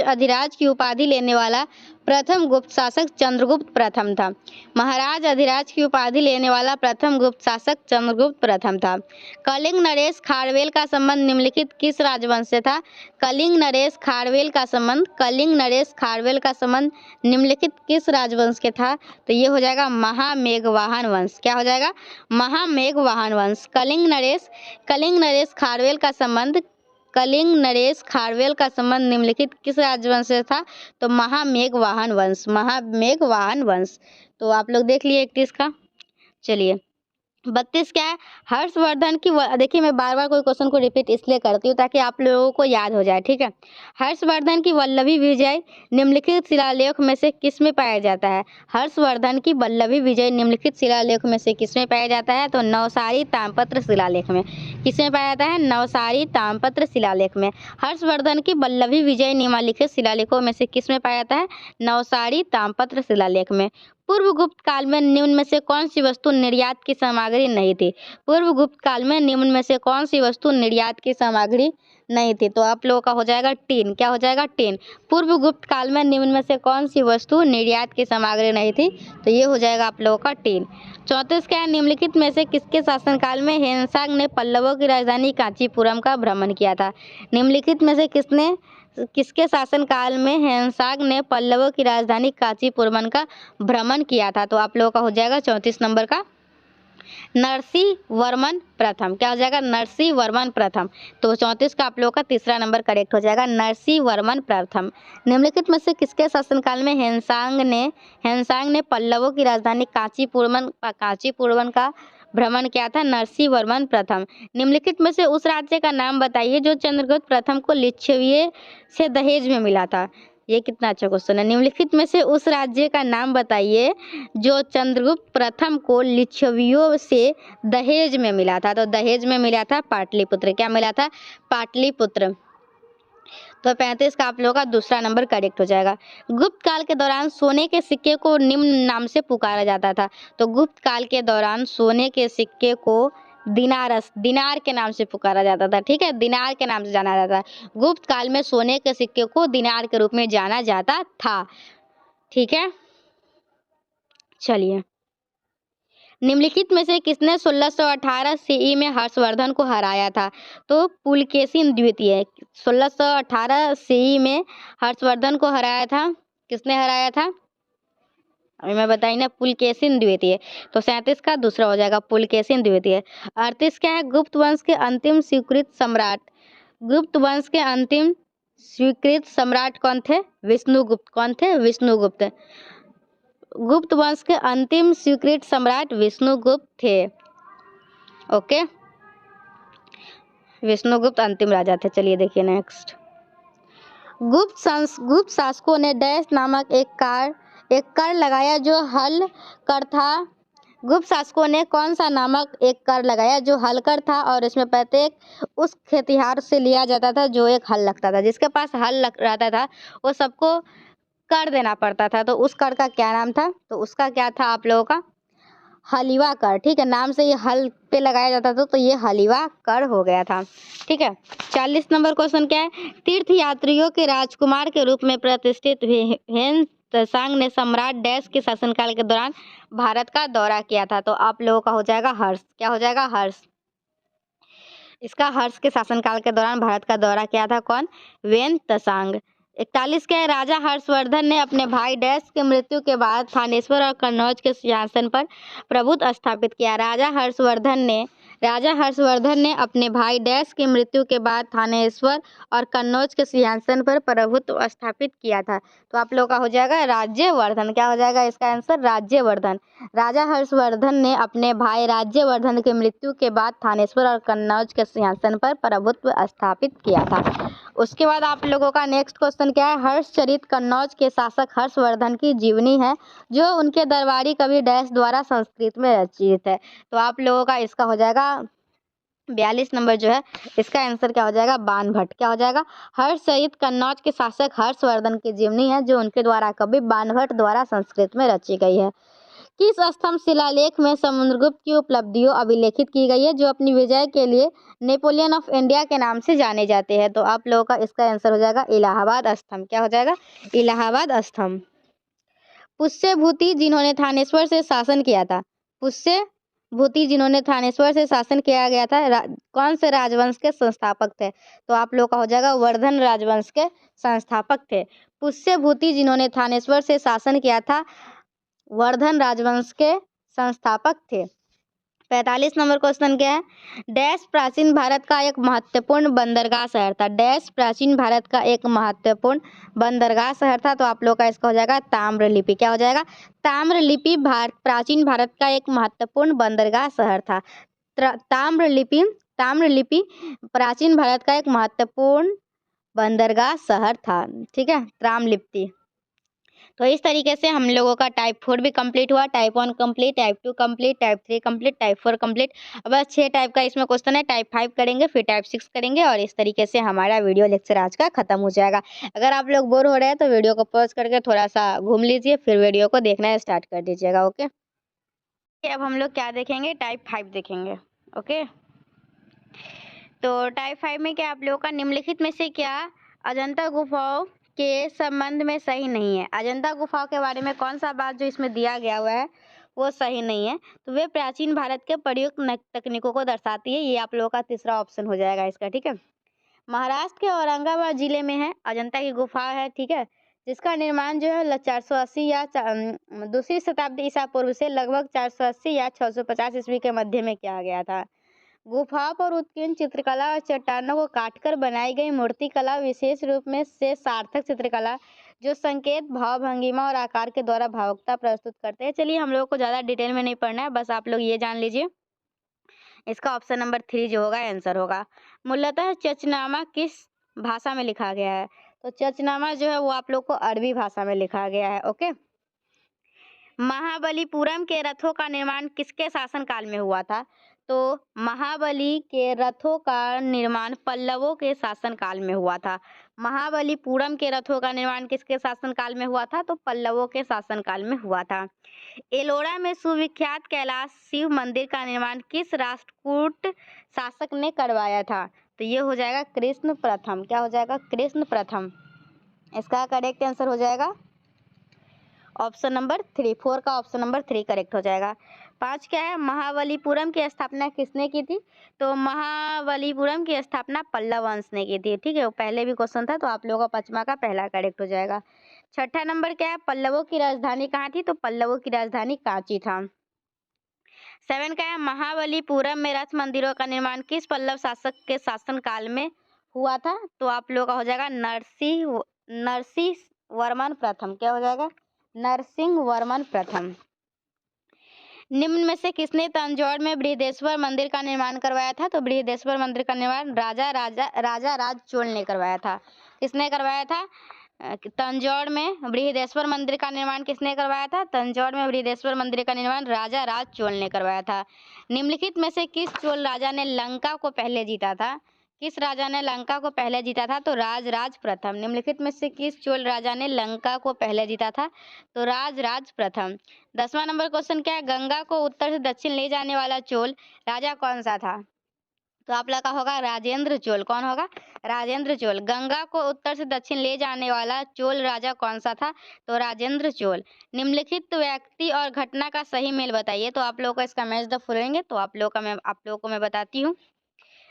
अधिराज की उपाधि लेने वाला प्रथम गुप्त शासक चंद्रगुप्त प्रथम था। महाराज अधिराज की उपाधि लेने वाला प्रथम गुप्त शासक चंद्रगुप्त प्रथम था। कलिंग नरेश खारवेल का संबंध निम्नलिखित किस राजवंश से था? कलिंग नरेश खारवेल का संबंध निम्नलिखित किस राजवंश के था? तो ये हो जाएगा महामेघवाहन वंश। क्या हो जाएगा? महामेघवाहन वंश। कलिंग नरेश खारवेल का संबंध निम्नलिखित किस राजवंश से था? तो महामेघवाहन वंश। तो आप लोग देख लिए 31 का। चलिए 32 क्या है? हर्षवर्धन की देखिए मैं बार बार कोई क्वेश्चन को रिपीट इसलिए करती हूँ ताकि आप लोगों को याद हो जाए। ठीक है, हर्षवर्धन की वल्लभी विजय निम्नलिखित शिलालेख में से किस में पाया जाता है? हर्षवर्धन की वल्लभी विजय निम्नलिखित शिलालेख में से किस में पाया जाता है? तो नवसारी ताम्रपत्र शिलालेख में। किसमें पाया जाता है? नवसारी ताम्रपत्र शिलालेख में। हर्षवर्धन की वल्लभी विजय निम्नलिखित शिलालेखों में से किस में पाया जाता है? नवसारी ताम्रपत्र शिलालेख में। पूर्व गुप्त काल में निम्न में से कौन सी वस्तु निर्यात की सामग्री नहीं थी? पूर्व गुप्त काल में निम्न में से कौन सी वस्तु निर्यात की सामग्री नहीं थी? तो आप लोगों का हो जाएगा टीन। क्या हो जाएगा? टीन। पूर्व गुप्त काल में निम्न में से कौन सी वस्तु निर्यात की सामग्री नहीं थी? तो ये हो जाएगा आप लोगों का टीन। 34 क्या है? निम्नलिखित में से किसके शासनकाल में हेनसांग ने पल्लवों की राजधानी कांचीपुरम का भ्रमण किया था? निम्नलिखित में से किसके शासनकाल में हेनसांग ने पल्लवों की राजधानी कांचीपुरम का भ्रमण किया था? तो आप लोगों का हो जाएगा 34 नंबर का नरसिंहवर्मन प्रथम। क्या हो जाएगा? नरसिंहवर्मन प्रथम। तो 34 का आप लोगों का तीसरा नंबर करेक्ट हो जाएगा, नरसिंहवर्मन प्रथम। निम्नलिखित में से किसके शासनकाल में हेनसांग ने पल्लवों की राजधानी कांचीपुरम का भ्रमण किया था? नरसिंहवर्मन प्रथम। निम्नलिखित में से उस राज्य का नाम बताइए जो चंद्रगुप्त प्रथम को लिच्छवी से दहेज में मिला था। ये कितना अच्छा क्वेश्चन है। निम्नलिखित में से उस राज्य का नाम बताइए जो चंद्रगुप्त प्रथम को लिच्छवियों से दहेज में मिला था। तो दहेज में मिला था पाटलिपुत्र। क्या मिला था? पाटलिपुत्र। तो 35 का आप लोगों का दूसरा नंबर करेक्ट हो जाएगा। गुप्त काल के दौरान सोने के सिक्के को निम्न नाम से पुकारा जाता था। तो गुप्त काल के दौरान सोने के सिक्के को दिनार के नाम से पुकारा जाता था। ठीक है, दिनार के नाम से जाना जाता है। गुप्त काल में सोने के सिक्के को दिनार के रूप में जाना जाता था। ठीक है, चलिए निम्नलिखित में से किसने 1618 सीई में हर्षवर्धन को हराया था? तो पुलकेशिन द्वितीय। 1618 सीई में हर्षवर्धन को हराया था। किसने हराया था? अभी मैं बताई ना, पुलकेशिन द्वितीय। तो 37 का दूसरा हो जाएगा पुलकेशिन द्वितीय। 38 क्या है? गुप्त वंश के अंतिम स्वीकृत सम्राट कौन थे? विष्णुगुप्त। कौन थे? विष्णुगुप्त। गुप्त वंश के अंतिम स्वीकृत सम्राट विष्णुगुप्त थे। ओके, विष्णुगुप्त अंतिम राजा थे। चलिए देखिए नेक्स्ट। गुप्त शासकों ने डैश नामक एक कर लगाया जो हल कर था। गुप्त शासकों ने कौन सा नामक एक कर लगाया जो हलकर था और इसमें प्रत्येक उस खेतिहार से लिया जाता था जो एक हल लगता था। जिसके पास हल रहता था वो सबको कर देना पड़ता था, तो उस कर का क्या नाम था? तो उसका क्या था आप लोगों का? हलवा कर। ठीक है, नाम से ये हल पे लगाया जाता था, तो ये हलवा कर हो गया था। ठीक है, 40 नंबर क्वेश्चन क्या है? तीर्थ यात्रियों के राजकुमार के रूप में प्रतिष्ठित हेन त्सांग ने सम्राट डैश के शासनकाल के दौरान भारत का दौरा किया था। तो आप लोगों का हो जाएगा हर्ष। क्या हो जाएगा? हर्ष। इसका हर्ष के शासनकाल के दौरान भारत का दौरा किया था कौन? When Tsang. 41 क्या है? राजा हर्षवर्धन ने अपने भाई डैश की मृत्यु के बाद थानेश्वर और कन्नौज के सिंहासन पर प्रभुत्व स्थापित किया। राजा हर्षवर्धन ने अपने भाई डैश की मृत्यु के बाद थानेश्वर और कन्नौज के सिंहासन पर प्रभुत्व स्थापित किया था। तो आप लोग का हो जाएगा राज्यवर्धन। क्या हो जाएगा इसका आंसर? राज्यवर्धन। राजा हर्षवर्धन ने अपने भाई राज्यवर्धन की मृत्यु के बाद थानेश्वर और कन्नौज के सिंहासन पर प्रभुत्व स्थापित किया था। उसके बाद आप लोगों का नेक्स्ट क्वेश्चन क्या है? हर्षचरित कन्नौज के शासक हर्षवर्धन की जीवनी है जो उनके दरबारी कवि डैश द्वारा संस्कृत में रचित है। तो आप लोगों का इसका हो जाएगा 42 नंबर जो है, इसका आंसर क्या हो जाएगा? बाणभट्ट। क्या हो जाएगा? हर्षचरित कन्नौज के शासक हर्षवर्धन की जीवनी है जो उनके द्वारा कवि बाणभट्ट द्वारा संस्कृत में रची गई है। किस स्तंभ शिलालेख में समुद्रगुप्त की उपलब्धियों अभिलेखित की गई है जो अपनी विजय के लिए नेपोलियन ऑफ इंडिया के नाम से जाने जाते हैं? तो आप लोगों का इसका आंसर हो जाएगा इलाहाबाद स्तंभ। क्या हो जाएगा? इलाहाबाद स्तंभ। पुष्यभूति जिन्होंने थानेश्वर से शासन किया था। पुष्यभूति जिन्होंने थानेश्वर से शासन किया गया था, कौन से राजवंश के संस्थापक थे? तो आप लोग का हो जाएगा वर्धन राजवंश के संस्थापक थे। पुष्यभूति जिन्होंने थानेश्वर से शासन किया था, वर्धन राजवंश के संस्थापक थे। 45 नंबर क्वेश्चन क्या है? डैश प्राचीन भारत का एक महत्वपूर्ण बंदरगाह शहर था। डैश प्राचीन भारत का एक महत्वपूर्ण बंदरगाह शहर था। तो आप लोग का इसका हो जाएगा ताम्रलिपि। क्या हो जाएगा? ताम्रलिपि प्राचीन भारत का एक महत्वपूर्ण बंदरगाह शहर था। ताम्रलिपि प्राचीन भारत का एक महत्वपूर्ण बंदरगाह शहर था। ठीक है, ताम्रलिपि। तो इस तरीके से हम लोगों का टाइप 4 भी कंप्लीट हुआ, type 1 complete, type 2 complete, type 3 complete, type 4 complete. अब बस 6 टाइप का इसमें क्वेश्चन है। टाइप 5 करेंगे, फिर टाइप 6 करेंगे और इस तरीके से हमारा वीडियो लेक्चर आज का खत्म हो जाएगा। अगर आप लोग बोर हो रहे हैं तो वीडियो को पॉज करके थोड़ा सा घूम लीजिए, फिर वीडियो को देखना स्टार्ट कर दीजिएगा। ओके, अब हम लोग क्या देखेंगे? टाइप 5 देखेंगे। ओके, तो टाइप 5 में क्या आप लोगों का निम्नलिखित में से क्या अजंता गुफाओं के संबंध में सही नहीं है? अजंता गुफाओं के बारे में कौन सा बात जो इसमें दिया गया हुआ है वो सही नहीं है? तो वे प्राचीन भारत के प्रयुक्त तकनीकों को दर्शाती है। ये आप लोगों का तीसरा ऑप्शन हो जाएगा इसका। ठीक है, महाराष्ट्र के औरंगाबाद जिले में है अजंता की गुफा है। ठीक है, जिसका निर्माण जो है 480 या दूसरी शताब्दी ईसा पूर्व से लगभग 480 या 650 ईस्वी के मध्य में किया गया था। गुफाओं पर उत्कीर्ण चित्रकला और चट्टानों को काटकर बनाई गई मूर्तिकला विशेष रूप में से सार्थक चित्रकला जो संकेत, भाव, भंगिमा और आकार के द्वारा भावुकता प्रस्तुत करते हैं। चलिए, हम लोगों को ज़्यादा डिटेल में नहीं पढ़ना है, बस आप लोग ये जान लीजिए इसका ऑप्शन नंबर 3 जो होगा आंसर होगा। मूलतः चचनामा किस भाषा में लिखा गया है? तो चचनामा जो है वो आप लोग को अरबी भाषा में लिखा गया है। ओके, महाबलीपुरम के रथों का निर्माण किसके शासनकाल में हुआ था? तो महाबली के रथों का निर्माण पल्लवों के शासनकाल में हुआ था। महाबलीपुरम के रथों का निर्माण किसके शासनकाल में हुआ था? तो पल्लवों के शासनकाल में हुआ था। एलोरा में सुविख्यात कैलाश शिव मंदिर का निर्माण किस राष्ट्रकूट शासक ने करवाया था? तो ये हो जाएगा कृष्ण प्रथम। क्या हो जाएगा? कृष्ण प्रथम। इसका करेक्ट आंसर हो जाएगा ऑप्शन नंबर 3। 4 का ऑप्शन नंबर 3 करेक्ट हो जाएगा। 5 क्या है? महाबलीपुरम की स्थापना किसने की थी? तो महाबलीपुरम की स्थापना पल्लव वंश ने की थी। ठीक है, वो पहले भी क्वेश्चन था, तो आप लोगों का 5वां का पहला करेक्ट हो जाएगा। 6ठा नंबर क्या है? पल्लवों की राजधानी कहाँ थी? तो पल्लवों की राजधानी कांची था। 7 का है? महाबलीपुरम में रथ मंदिरों का निर्माण किस पल्लव शासक के शासनकाल में हुआ था? तो आप लोगों का हो जाएगा नरसिंह वर्मन प्रथम। क्या हो जाएगा? नरसिंह वर्मन प्रथम। निम्न में से किसने तंजौर में बृहदेश्वर मंदिर का निर्माण करवाया था? तो बृहदेश्वर मंदिर का निर्माण राजा राज चोल ने करवाया था। किसने करवाया था? तंजौर में बृहदेश्वर मंदिर का निर्माण किसने करवाया था? तंजौर में बृहदेश्वर मंदिर का निर्माण राजा राज चोल ने करवाया था। निम्नलिखित में से किस चोल राजा ने लंका को पहले जीता था? किस राजा ने लंका को पहले जीता था? तो राज प्रथम। निम्नलिखित में से किस चोल राजा ने लंका को पहले जीता था? तो राज प्रथम। 10वां नंबर क्वेश्चन क्या है? गंगा को उत्तर से दक्षिण ले जाने वाला चोल राजा कौन सा था? तो आप लोग का होगा राजेंद्र चोल। कौन होगा? राजेंद्र चोल। गंगा को उत्तर से दक्षिण ले जाने वाला चोल राजा कौन सा था? तो राजेंद्र चोल। निम्नलिखित व्यक्ति और घटना का सही मेल बताइए। तो आप लोगों को इसका मैच द फॉलोइंग है, तो आप लोगों को मैं बताती हूँ।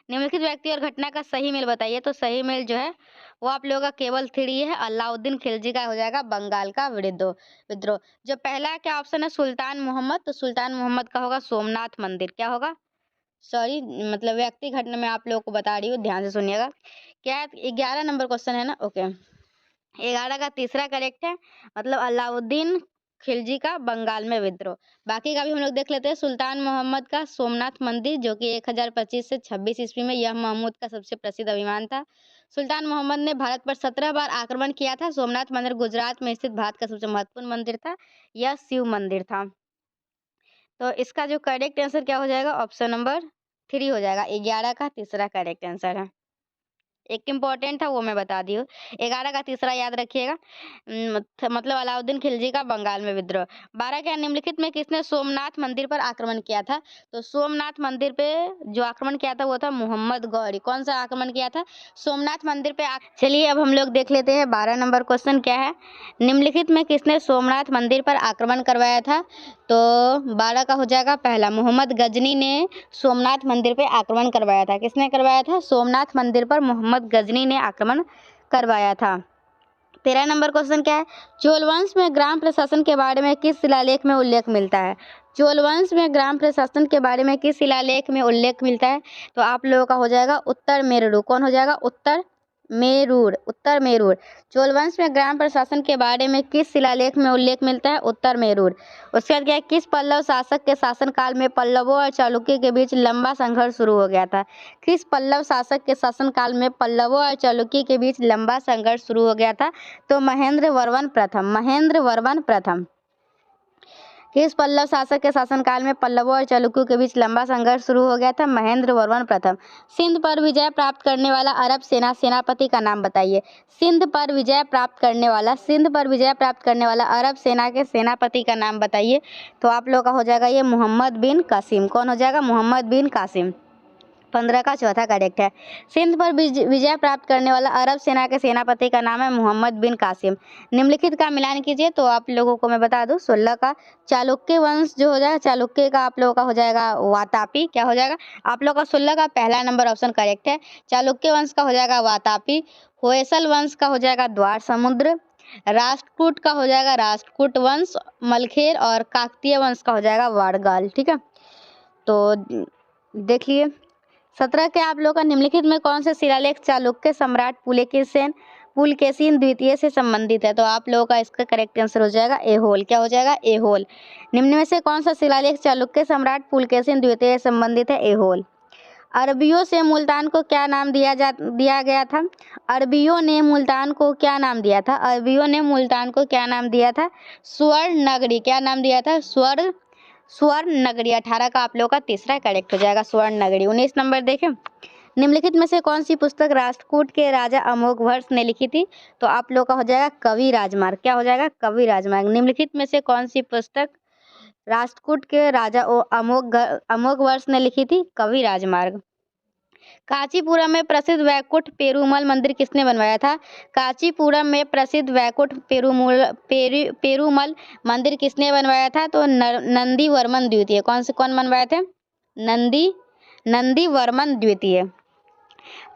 निम्नलिखित व्यक्ति और घटना का सही मेल बताइए। तो सही मेल जो है वो आप लोगों का केवल 3 है, अलाउद्दीन खिलजी का हो जाएगा बंगाल का विद्रोह। जो पहला क्या ऑप्शन है सुल्तान मोहम्मद, तो सुल्तान मोहम्मद का होगा सोमनाथ मंदिर। क्या होगा? सॉरी, मतलब व्यक्ति घटना में आप लोगों को बता रही हूँ, ध्यान से सुनिएगा। क्या 11 नंबर क्वेश्चन है ना? ओके, 11 का तीसरा करेक्ट है, मतलब अलाउद्दीन खिलजी का बंगाल में विद्रोह। बाकी का भी हम लोग देख लेते हैं। सुल्तान मोहम्मद का सोमनाथ मंदिर जो कि 1025 से 26 ईस्वी में, यह महमूद का सबसे प्रसिद्ध अभिमान था। सुल्तान मोहम्मद ने भारत पर 17 बार आक्रमण किया था। सोमनाथ मंदिर गुजरात में स्थित भारत का सबसे महत्वपूर्ण मंदिर था। यह शिव मंदिर था। तो इसका जो करेक्ट आंसर क्या हो जाएगा? ऑप्शन नंबर 3 हो जाएगा। 11 का तीसरा करेक्ट आंसर है। एक इम्पोर्टेंट था वो मैं बता दी हूँ। 11 का तीसरा याद रखिएगा, मतलब अलाउद्दीन खिलजी का बंगाल में विद्रोह। 12 क्या निम्नलिखित में किसने सोमनाथ मंदिर पर आक्रमण किया था? तो सोमनाथ मंदिर पे जो आक्रमण किया था वो था मोहम्मद गौरी। कौन सा आक्रमण किया था? सोमनाथ मंदिर पे। चलिए अब हम लोग देख लेते हैं 12 नंबर क्वेश्चन क्या है। निम्नलिखित में किसने सोमनाथ मंदिर पर आक्रमण करवाया था? तो 12 का हो जाएगा पहला, मोहम्मद गजनी ने सोमनाथ मंदिर पे आक्रमण करवाया था। किसने करवाया था? सोमनाथ मंदिर पर मोहम्मद गजनी ने आक्रमण करवाया था। 13 नंबर क्वेश्चन क्या है? चोल वंश में ग्राम प्रशासन के बारे में किस शिलालेख में उल्लेख मिलता है? चोल वंश में ग्राम प्रशासन के बारे में किस शिलालेख में उल्लेख मिलता है? तो आप लोगों का हो जाएगा उत्तर मेरुर। कौन हो जाएगा? उत्तर मेरुर। चोल वंश में ग्राम प्रशासन के बारे में किस शिलालेख में उल्लेख मिलता है? उत्तर मेरुर। उसके बाद क्या है? किस पल्लव शासक के शासनकाल में पल्लवों और चालुक्य के बीच लंबा संघर्ष शुरू हो गया था? किस पल्लव शासक के शासनकाल में पल्लवों और चालुक्य के बीच लंबा संघर्ष शुरू हो गया था? तो महेंद्र वर्मन प्रथम। किस पल्लव शासक के शासनकाल में पल्लवों और चालुक्यों के बीच लंबा संघर्ष शुरू हो गया था? महेंद्र वर्मन प्रथम। सिंध पर विजय प्राप्त करने वाला अरब सेनापति का नाम बताइए। सिंध पर विजय प्राप्त करने वाला अरब सेना के सेनापति का नाम बताइए। तो आप लोग का हो जाएगा ये मोहम्मद बिन कासिम। कौन हो जाएगा? मोहम्मद बिन कासिम। 15 का चौथा करेक्ट है। सिंध पर विजय प्राप्त करने वाला अरब सेना के सेनापति का नाम है मोहम्मद बिन कासिम। निम्नलिखित का मिलान कीजिए। तो आप लोगों को मैं बता दूं 16 का चालुक्य वंश जो हो जाएगा, चालुक्य का आप लोगों का हो जाएगा वातापी। क्या हो जाएगा? आप लोगों का 16 का पहला नंबर ऑप्शन करेक्ट है। चालुक्य वंश का हो जाएगा वातापी। होयसल वंश का हो जाएगा द्वार समुद्र। राष्ट्रकूट का हो जाएगा राष्ट्रकूट वंश, मलखेर, और काकतीय वंश का हो जाएगा वाड़गाल। ठीक है, तो देखिए 17 के आप लोग का निम्नलिखित में कौन सा शिलालेख चालुक्य सम्राट पुलकेशिन द्वितीय से संबंधित है? तो आप लोगों का इसका करेक्ट आंसर हो जाएगा एहोल। क्या हो जाएगा? एहोल। निम्न में से कौन सा शिलालेख चालुक्य सम्राट पुलकेशिन द्वितीय से संबंधित है? एहोल। अरबियों से मुल्तान को क्या नाम दिया गया था? अरबियों ने मुल्तान को क्या नाम दिया था? स्वर्ण नगरी। क्या नाम दिया था? स्वर्ण नगरी। 18 का आप लोगों का तीसरा करेक्ट हो जाएगा स्वर्ण नगरी। 19 नंबर देखें, निम्नलिखित में से कौन सी पुस्तक राष्ट्रकूट के राजा अमोघवर्ष ने लिखी थी? तो आप लोग का हो जाएगा कवि राजमार्ग। क्या हो जाएगा? कवि राजमार्ग। निम्नलिखित में से कौन सी पुस्तक राष्ट्रकूट के राजा अमोघवर्ष ने लिखी थी? कवि राजमार्ग। कांचीपुरम में प्रसिद्ध वैकुंठ पेरुमल मंदिर किसने बनवाया था? कांचीपुरम में प्रसिद्ध वैकुंठ पेरुमल मंदिर किसने बनवाया था? तो नंदी वर्मन द्वितीय। कौन बनवाए थे? नंदी वर्मन द्वितीय।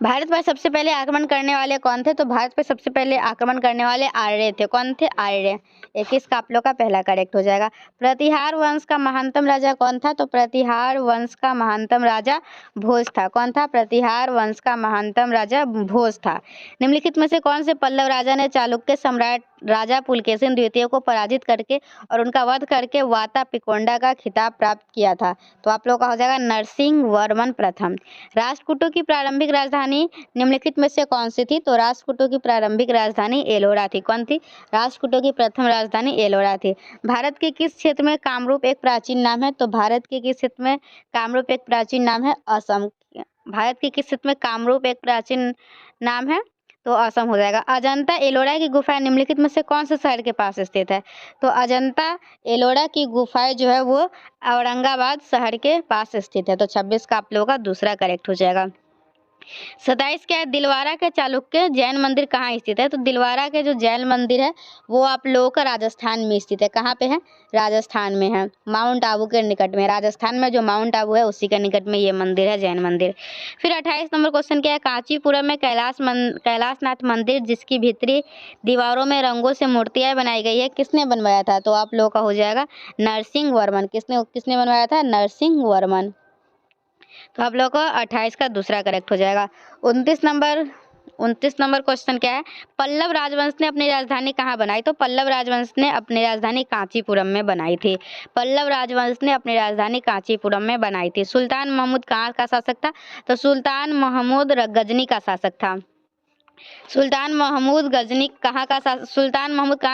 भारत पर सबसे पहले आक्रमण करने वाले कौन थे? तो भारत पर सबसे पहले आक्रमण करने वाले आर्य थे। कौन थे? आर्य। 21 का आप लोग का पहला करेक्ट हो जाएगा। प्रतिहार वंश का महानतम राजा कौन था? तो प्रतिहार वंश का महानतम राजा भोज था। कौन था? प्रतिहार वंश का महानतम राजा भोज था। निम्नलिखित में से कौन से पल्लव राजा ने चालुक्य सम्राट राजा पुलकेशिन द्वितीय को पराजित करके और उनका वध करके वातापिकोंडा का खिताब प्राप्त किया था? तो आप लोग का हो जाएगा नरसिंह वर्मन प्रथम। राष्ट्रकूटों की प्रारंभिक राजधानी निम्नलिखित में से कौन सी थी? तो राष्ट्रकूटों की प्रारंभिक राजधानी एलोरा थी। कौन थी? राष्ट्रकूटों की प्रथम राजधानी एलोरा थी। भारत के किस क्षेत्र में कामरूप एक प्राचीन नाम है? तो भारत के किस क्षेत्र में कामरूप एक प्राचीन नाम है? असम। भारत के किस क्षेत्र में कामरूप एक प्राचीन नाम है? तो असम हो जाएगा। अजंता एलोरा की गुफाएं निम्नलिखित में से कौन से शहर के पास स्थित है? तो अजंता एलोरा की गुफाएं जो है वो औरंगाबाद शहर के पास स्थित है। तो 26 का आप लोगों का दूसरा करेक्ट हो जाएगा। 27 क्या है? दिलवारा के चालुक्य जैन मंदिर कहाँ स्थित है? तो दिलवारा के जो जैन मंदिर है वो आप लोगों का राजस्थान में स्थित है। कहाँ पे है? राजस्थान में है, माउंट आबू के निकट में। राजस्थान में जो माउंट आबू है उसी के निकट में ये मंदिर है, जैन मंदिर। फिर 28 नंबर क्वेश्चन क्या है? कांचीपुरम में कैलाशनाथ मंदिर जिसकी भीतरी दीवारों में रंगों से मूर्तियां बनाई गई है, किसने बनवाया था? तो आप लोगों का हो जाएगा नरसिंह वर्मन। किसने किसने बनवाया था? नरसिंह वर्मन। तो आप लोगों को 28 का दूसरा करेक्ट हो जाएगा। 29 नंबर क्वेश्चन क्या है? पल्लव राजवंश ने अपनी राजधानी कहाँ बनाई? तो पल्लव राजवंश ने अपनी राजधानी कांचीपुरम में बनाई थी। पल्लव राजवंश ने अपनी राजधानी कांचीपुरम में बनाई थी। सुल्तान महमूद कहाँ का शासक था? तो सुल्तान महमूद गजनी का शासक था। सुल्तान महमूद कहाँ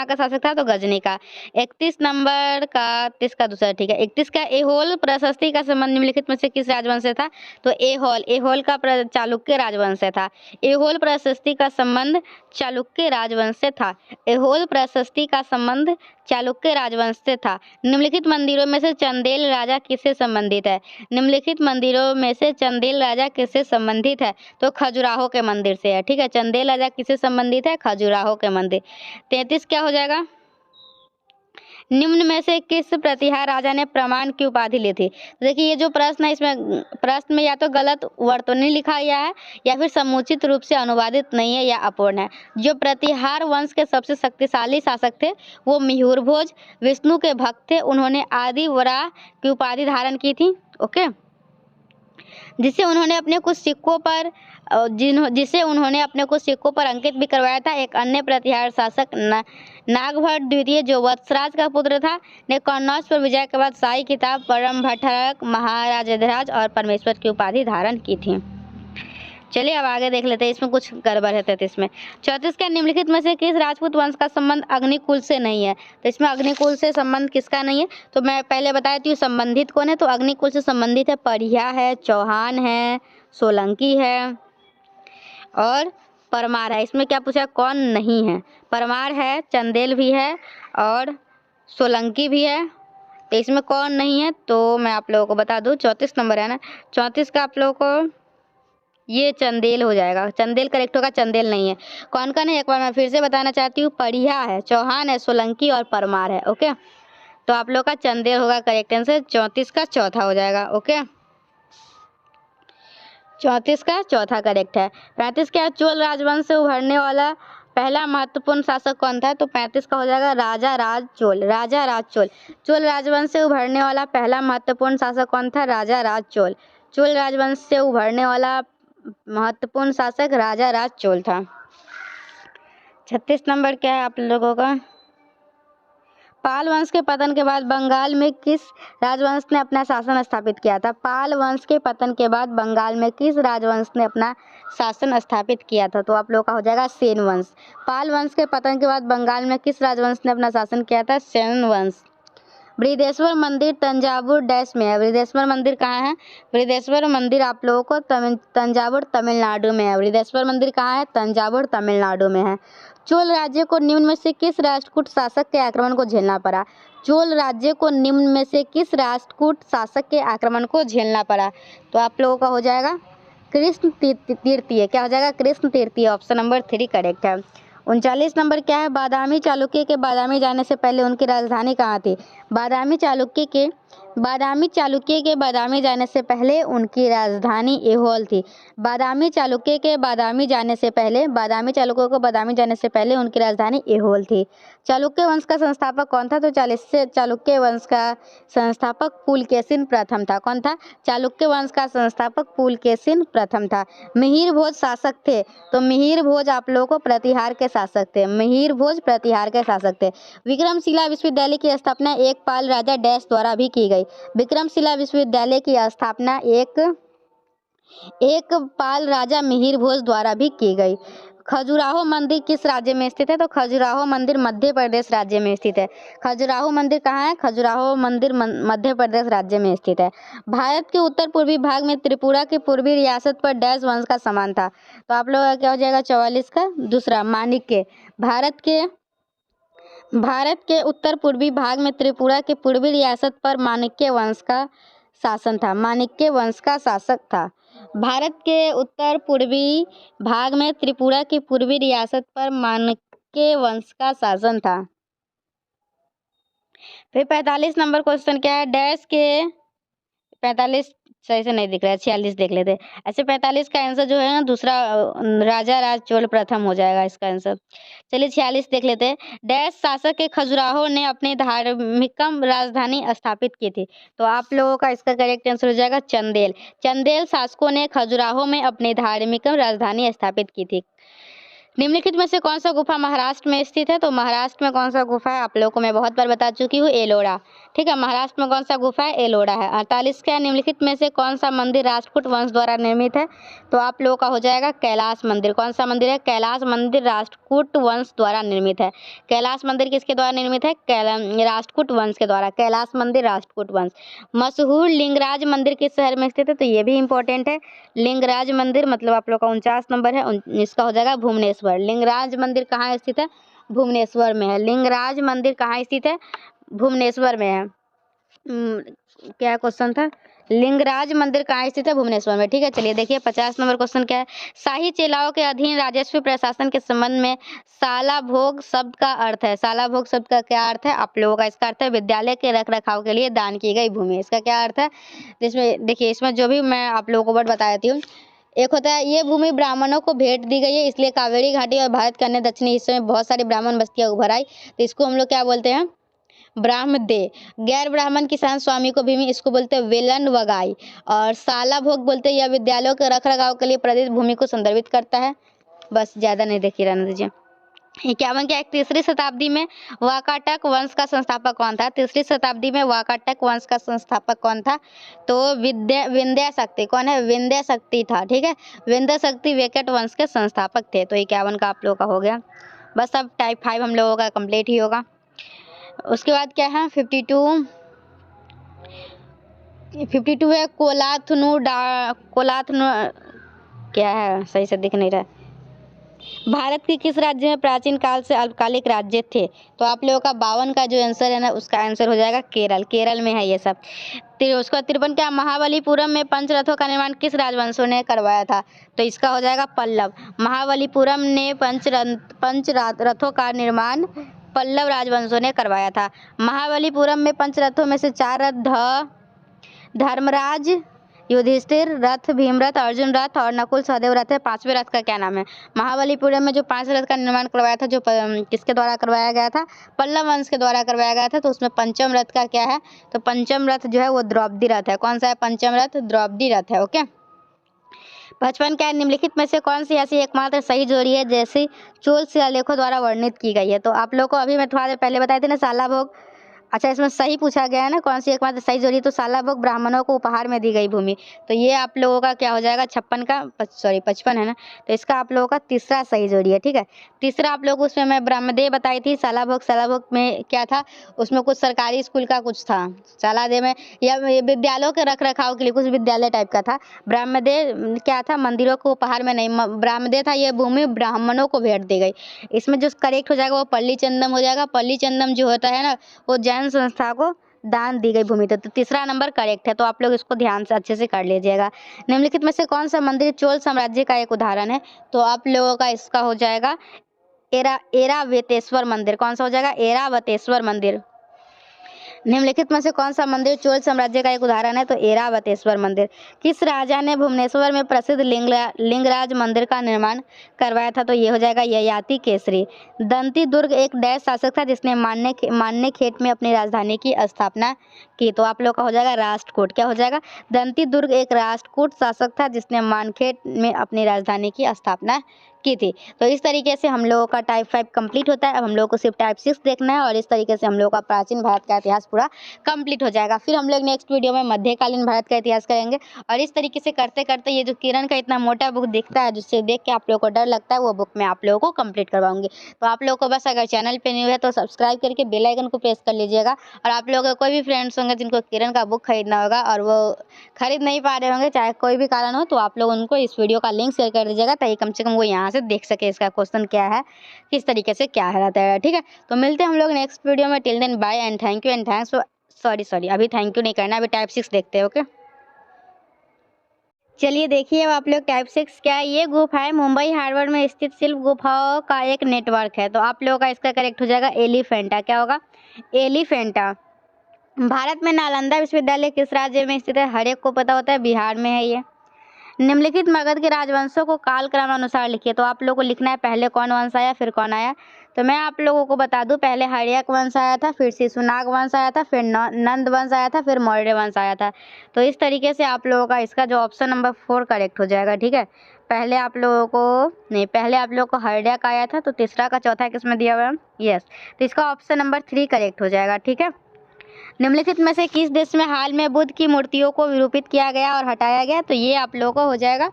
का शासक था? तो गजनी का। 31 नंबर का 30 का दूसरा ठीक है। 31 का एहोल प्रशस्ति का संबंध निम्नलिखित में से किस राजवंश से था? तो एहोल का चालुक्य राजवंश से था। एहोल प्रशस्ति का संबंध चालुक्य राजवंश से था। एहोल प्रशस्ति का संबंध चालुक्य राजवंश से था। निम्नलिखित मंदिरों में से चंदेल राजा किससे संबंधित है? निम्नलिखित मंदिरों में से चंदेल राजा किससे संबंधित है? तो खजुराहो के मंदिर से है। ठीक है, चंदेल राजा किससे संबंधित है? खजुराहो के मंदिर। 33 क्या हो जाएगा? निम्न में से किस प्रतिहार राजा ने प्रमाण की उपाधि ली थी? तो देखिए ये जो प्रश्न है इसमें प्रश्न में या तो गलत वर्तनी लिखा गया है या फिर समुचित रूप से अनुवादित नहीं है या अपूर्ण है। जो प्रतिहार वंश के सबसे शक्तिशाली शासक थे वो मिहिर भोज विष्णु के भक्त थे। उन्होंने आदि वराह की उपाधि धारण की थी। ओके, जिसे उन्होंने अपने कुछ सिक्कों पर अंकित भी करवाया था। एक अन्य प्रतिहार शासक नागभट्ट द्वितीय जो वत्सराज का पुत्र था ने कन्नौज पर विजय के बाद शाही खिताब परम भट्टरक महाराजाधिराज और परमेश्वर की उपाधि धारण की थी। चलिए अब आगे देख लेते हैं, इसमें कुछ गड़बड़ है। 33 में 34 का निम्नलिखित में से किस राजपूत वंश का संबंध अग्निकुल से नहीं है? तो इसमें अग्निकुल से संबंध किसका नहीं है? तो मैं पहले बता देती हूँ संबंधित कौन है। तो अग्निकुल से संबंधित है परिया है, चौहान है, सोलंकी है और परमार है। इसमें क्या पूछा? कौन नहीं है? परमार है, चंदेल भी है और सोलंकी भी है। तो इसमें कौन नहीं है? तो मैं आप लोगों को बता दूं 34 नंबर है ना, 34 का आप लोगों को ये चंदेल हो जाएगा। चंदेल करेक्ट होगा, चंदेल नहीं है। कौन कौन है एक बार मैं फिर से बताना चाहती हूँ। परिया है, चौहान है, सोलंकी और परमार है। ओके, तो आप लोग का चंदेल होगा करेक्ट आंसर। 34 का चौथा हो जाएगा। ओके, 34 का चौथा करेक्ट है। 35 क्या? चोल राजवंश से उभरने वाला पहला महत्वपूर्ण शासक कौन था? तो 35 का हो जाएगा राजा राज चोल। राजा राज चोल। चोल राजवंश से उभरने वाला पहला महत्वपूर्ण शासक कौन था? राजा राज चोल। चोल राजवंश से उभरने वाला महत्वपूर्ण शासक राजा राज चोल था। 36 नंबर क्या है आप लोगों का? पाल वंश के पतन के बाद बंगाल में किस राजवंश ने अपना शासन स्थापित किया था? पाल वंश के पतन के बाद बंगाल में किस राजवंश ने अपना शासन स्थापित किया था? तो आप लोगों का हो जाएगा सेन वंश। पाल वंश के पतन के बाद बंगाल में किस राजवंश ने अपना शासन किया था? सेन वंश। बृहदेश्वर मंदिर तंजावुर डैश में है। बृहदेश्वर मंदिर कहाँ है? बृहदेश्वर मंदिर आप लोगों को तंजावुर तमिलनाडु में है। बृहदेश्वर मंदिर कहाँ है? तंजावुर तमिलनाडु में है। चोल राज्य को निम्न में से किस राष्ट्रकूट शासक के आक्रमण को झेलना पड़ा? चोल राज्य को निम्न में से किस राष्ट्रकूट शासक के आक्रमण को झेलना पड़ा? तो आप लोगों का हो जाएगा कृष्ण तृतीय। क्या हो जाएगा? कृष्ण तृतीय। ऑप्शन नंबर 3 करेक्ट है। 39 नंबर क्या है? बादामी चालुक्य के बादामी जाने से पहले उनकी राजधानी कहाँ थी? बादामी चालुक्य के बादामी जाने से पहले उनकी राजधानी ऐहोल थी। बादामी चालुक्य को बादामी जाने से पहले उनकी राजधानी ऐहोल थी। चालुक्य वंश का संस्थापक कौन था? तो चालुक्य वंश का संस्थापक पुलकेशिन प्रथम था। कौन था? चालुक्य वंश का संस्थापक पुलकेशिन प्रथम था। मिहिर भोज शासक थे। तो मिहिर भोज आप लोगों को प्रतिहार के शासक थे। मिहिर भोज प्रतिहार के शासक थे। विक्रमशिला विश्वविद्यालय की स्थापना एक पाल राजा डैश द्वारा भी की गई। विक्रमशिला विश्वविद्यालय की स्थापना एक पाल राजा मिहिर भोज द्वारा भी की गई। खजुराहो मंदिर किस राज्य में स्थित है? तो खजुराहो मंदिर मध्य प्रदेश राज्य में स्थित है। खजुराहो मंदिर कहाँ है? खजुराहो मंदिर मध्य प्रदेश राज्य में स्थित है। भारत के उत्तर पूर्वी भाग में त्रिपुरा की पूर्वी रियासत पर डैश वंश का समान था। तो आप लोगों का क्या हो जाएगा 44 का दूसरा माणिक्य। भारत के उत्तर पूर्वी भाग में त्रिपुरा के पूर्वी रियासत पर माणिक्य वंश का शासन था। माणिक्य वंश का शासक था। भारत के उत्तर पूर्वी भाग में त्रिपुरा की पूर्वी रियासत पर माणिक्य वंश का शासन था। फिर 45 नंबर क्वेश्चन क्या है? डैश के 45 सही से नहीं दिख रहा है, 46 देख लेते। ऐसे 45 का आंसर जो है ना दूसरा राजा राज चोल प्रथम हो जाएगा इसका आंसर। चलिए 46 देख लेते हैं। डैश शासक के खजुराहो ने अपनी धार्मिकम राजधानी स्थापित की थी। तो आप लोगों का इसका करेक्ट आंसर हो जाएगा चंदेल। चंदेल शासकों ने खजुराहो में अपनी धार्मिकम राजधानी स्थापित की थी। निम्नलिखित में से कौन सा गुफा महाराष्ट्र में स्थित है? तो महाराष्ट्र में कौन सा गुफा है आप लोगों को मैं बहुत बार बता चुकी हूँ, एलोरा। ठीक है, महाराष्ट्र में कौन सा गुफा है? एलोरा है। 48 का निम्नलिखित में से कौन सा मंदिर राष्ट्रकूट वंश द्वारा निर्मित है? तो आप लोगों का हो जाएगा कैलाश मंदिर। कौन सा मंदिर है? कैलाश मंदिर राष्ट्रकूट वंश द्वारा निर्मित है। कैलाश मंदिर किसके द्वारा निर्मित है? राष्ट्रकूट वंश के द्वारा। कैलाश मंदिर राष्ट्रकूट वंश। मशहूर लिंगराज मंदिर किस शहर में स्थित है? तो ये भी इंपॉर्टेंट है। लिंगराज मंदिर मतलब आप लोग का 49 नंबर है, इसका हो जाएगा भुवनेश्वर। लिंगराज मंदिर कहाँ स्थित है? भुवनेश्वर में है। लिंगराज मंदिर कहाँ स्थित है? भुवनेश्वर में है। क्या क्वेश्चन था? लिंगराज मंदिर कहाँ स्थित है? भुवनेश्वर में। ठीक है, चलिए देखिए 50 नंबर क्वेश्चन क्या है? शाही चेलाओं के अधीन राजस्व प्रशासन के संबंध में साला भोग शब्द का अर्थ है। साला भोग शब्द का क्या अर्थ है आप लोगों का? इसका अर्थ है विद्यालय के रख रखाव के लिए दान की गई भूमि। इसका क्या अर्थ है? जिसमें देखिए इसमें जो भी मैं आप लोगों को वर्ड बता देती हूँ। एक होता है ये भूमि ब्राह्मणों को भेंट दी गई है, इसलिए कावेरी घाटी और भारत के अन्य दक्षिणी हिस्सों में बहुत सारी ब्राह्मण बस्तियां उभर आई। तो इसको हम लोग क्या बोलते हैं? ब्राह्मदे। गैर ब्राह्मण किसान स्वामी को भूमि, इसको बोलते हैं वेलन वगाई। और साला भोग बोलते हैं यह विद्यालयों के रख रखाव के लिए प्रदत्त भूमि को संदर्भित करता है। बस ज्यादा नहीं देखिए रहने दीजिए। 51 क्या? तीसरी शताब्दी में वाकाटक वंश का संस्थापक कौन था? तीसरी शताब्दी में वाकाटक वंश का संस्थापक कौन था? तो विंध्य शक्ति। कौन है? विंध्य शक्ति था। ठीक है, विंध्य शक्ति वेकट वंश के संस्थापक थे। तो 51 का आप लोगों का हो गया। बस अब टाइप 5 हम लोगों का कंप्लीट ही होगा। उसके बाद क्या है? 52 है कोलाथनु क्या है? सही से दिख नहीं रहा है। भारत के किस राज्य में प्राचीन काल से अल्पकालिक राज्य थे? तो आप लोगों का 52 का जो आंसर है ना उसका आंसर हो जाएगा केरल। केरल में है ये सब। उसका 53 क्या? महाबलीपुरम में पंचरथों का निर्माण किस राजवंशों ने करवाया था? तो इसका हो जाएगा पल्लव। महाबलीपुरम ने पंचरथों का निर्माण पल्लव राजवंशों ने करवाया था। महाबलीपुरम में पंचरथों में से 4 रथ धर्मराज, युधिष्ठिर रथ, भीम रथ, अर्जुन रथ और नकुल सहदेव रथ है। 5वें रथ का क्या नाम है? महाबलीपुरम में जो 5 रथ का निर्माण करवाया था जो किसके द्वारा करवाया गया था? पल्लव वंश के द्वारा करवाया गया था। तो उसमें पंचम रथ का क्या है? तो पंचम रथ जो है वो द्रौपदी रथ है। कौन सा है पंचम रथ? द्रौपदी रथ है। ओके। 55 क्या? निम्नलिखित में से कौन सी ऐसी एकमात्र सही जोड़ी है जैसी चोल शिलालेखों द्वारा वर्णित की गई है? तो आप लोग को अभी मैं थोड़ा देर पहले बताए थे ना साला भोग। अच्छा, इसमें सही पूछा गया है ना कौन सी एकमात्र सही जोड़ी? तो साला भोग ब्राह्मणों को उपहार में दी गई भूमि। तो ये आप लोगों का क्या हो जाएगा? 55 है ना। तो इसका आप लोगों का तीसरा सही जोड़ी है। ठीक है, तीसरा आप लोग उसमें मैं ब्रह्मदेव बताई थी। साला भोग में क्या था? उसमें कुछ सरकारी स्कूल का कुछ था। सालादेव में या विद्यालयों के रख रखाव के लिए कुछ विद्यालय टाइप का था। ब्रह्मदेव क्या था? मंदिरों को उपहार में नहीं, ब्रह्मदेव था ये भूमि ब्राह्मणों को भेंट दी गई। इसमें जो करेक्ट हो जाएगा वो पल्ली चंदम हो जाएगा। पल्ली चंदम जो होता है ना वो जैन संस्था को दान दी गई भूमि। तो तीसरा नंबर करेक्ट है। तो आप लोग इसको ध्यान से अच्छे से कर लीजिएगा। निम्नलिखित में से कौन सा मंदिर चोल साम्राज्य का एक उदाहरण है? तो आप लोगों का इसका हो जाएगा ऐरावतेश्वर मंदिर। कौन सा हो जाएगा? ऐरावतेश्वर मंदिर। निम्नलिखित में से कौन सा मंदिर चोल साम्राज्य का एक उदाहरण है? तो ऐरावतेश्वर मंदिर। किस राजा ने भुवनेश्वर में प्रसिद्ध लिंगराज मंदिर का निर्माण करवाया था? तो ये हो जाएगा ययाति केसरी। दंती दुर्ग एक डैश शासक था जिसने मान्यखेट में अपनी राजधानी की स्थापना की। तो आप लोग का हो जाएगा राष्ट्रकूट। क्या हो जाएगा? दंती दुर्ग एक राष्ट्रकूट शासक था जिसने मानखेट में अपनी राजधानी की स्थापना की थी। तो इस तरीके से हम लोगों का टाइप 5 कंप्लीट होता है। अब हम लोगों को सिर्फ टाइप 6 देखना है और इस तरीके से हम लोगों का प्राचीन भारत का इतिहास पूरा कंप्लीट हो जाएगा। फिर हम लोग नेक्स्ट वीडियो में मध्यकालीन भारत का इतिहास करेंगे और इस तरीके से करते करते ये जो किरण का इतना मोटा बुक दिखता है जिससे देख के आप लोगों को डर लगता है, वो बुक मैं आप लोगों को कंप्लीट करवाऊंगी। तो आप लोगों को बस अगर चैनल पे न्यू है तो सब्सक्राइब करके बेल आइकन को प्रेस कर लीजिएगा। और आप लोगों के कोई भी फ्रेंड्स होंगे जिनको किरण का बुक खरीदना होगा और वो खरीद नहीं पा रहे होंगे, चाहे कोई भी कारण हो, तो आप लोग उनको इस वीडियो का लिंक शेयर कर दीजिएगा ताकि कम से कम वो यहाँ से देख सके इसका क्वेश्चन क्या है, किस तरीके से क्या रहता है। ठीक है, तो मिलते हैं हम लोग नेक्स्ट वीडियो में। Till then bye and thank you and thanks. Sorry अभी थैंक यू नहीं करना, अभी टाइप 6 देखते हैं। ओके, चलिए देखिए अब आप लोग टाइप 6 क्या है। ये गुफा है मुंबई हार्बर में स्थित शिल्प गुफाओं का एक नेटवर्क है। तो आप लोगों का इसका करेक्ट हो जाएगा एलिफेंटा। क्या होगा? एलिफेंटा। भारत में नालंदा विश्वविद्यालय किस राज्य में स्थित है? हर एक को पता होता है, बिहार में है ये। निम्नलिखित मगध के राजवंशों को कालक्रमानुसार लिखिए। तो आप लोगों को लिखना है पहले कौन वंश आया फिर कौन आया। तो मैं आप लोगों को बता दूं, पहले हर्यक वंश आया था, फिर शिशुनाग वंश आया था, फिर नंद वंश आया था, फिर मौर्य वंश आया था। तो इस तरीके से आप लोगों का इसका जो ऑप्शन नंबर 4 करेक्ट हो जाएगा। ठीक है, पहले आप लोगों को हर्यक आया था, तो तीसरा का चौथा किसमें दिया हुआ है? यस, तो इसका ऑप्शन नंबर 3 करेक्ट हो जाएगा। ठीक है, निम्नलिखित में से किस देश में हाल में बुद्ध की मूर्तियों को विरूपित किया गया और हटाया गया? तो ये आप लोगों को हो जाएगा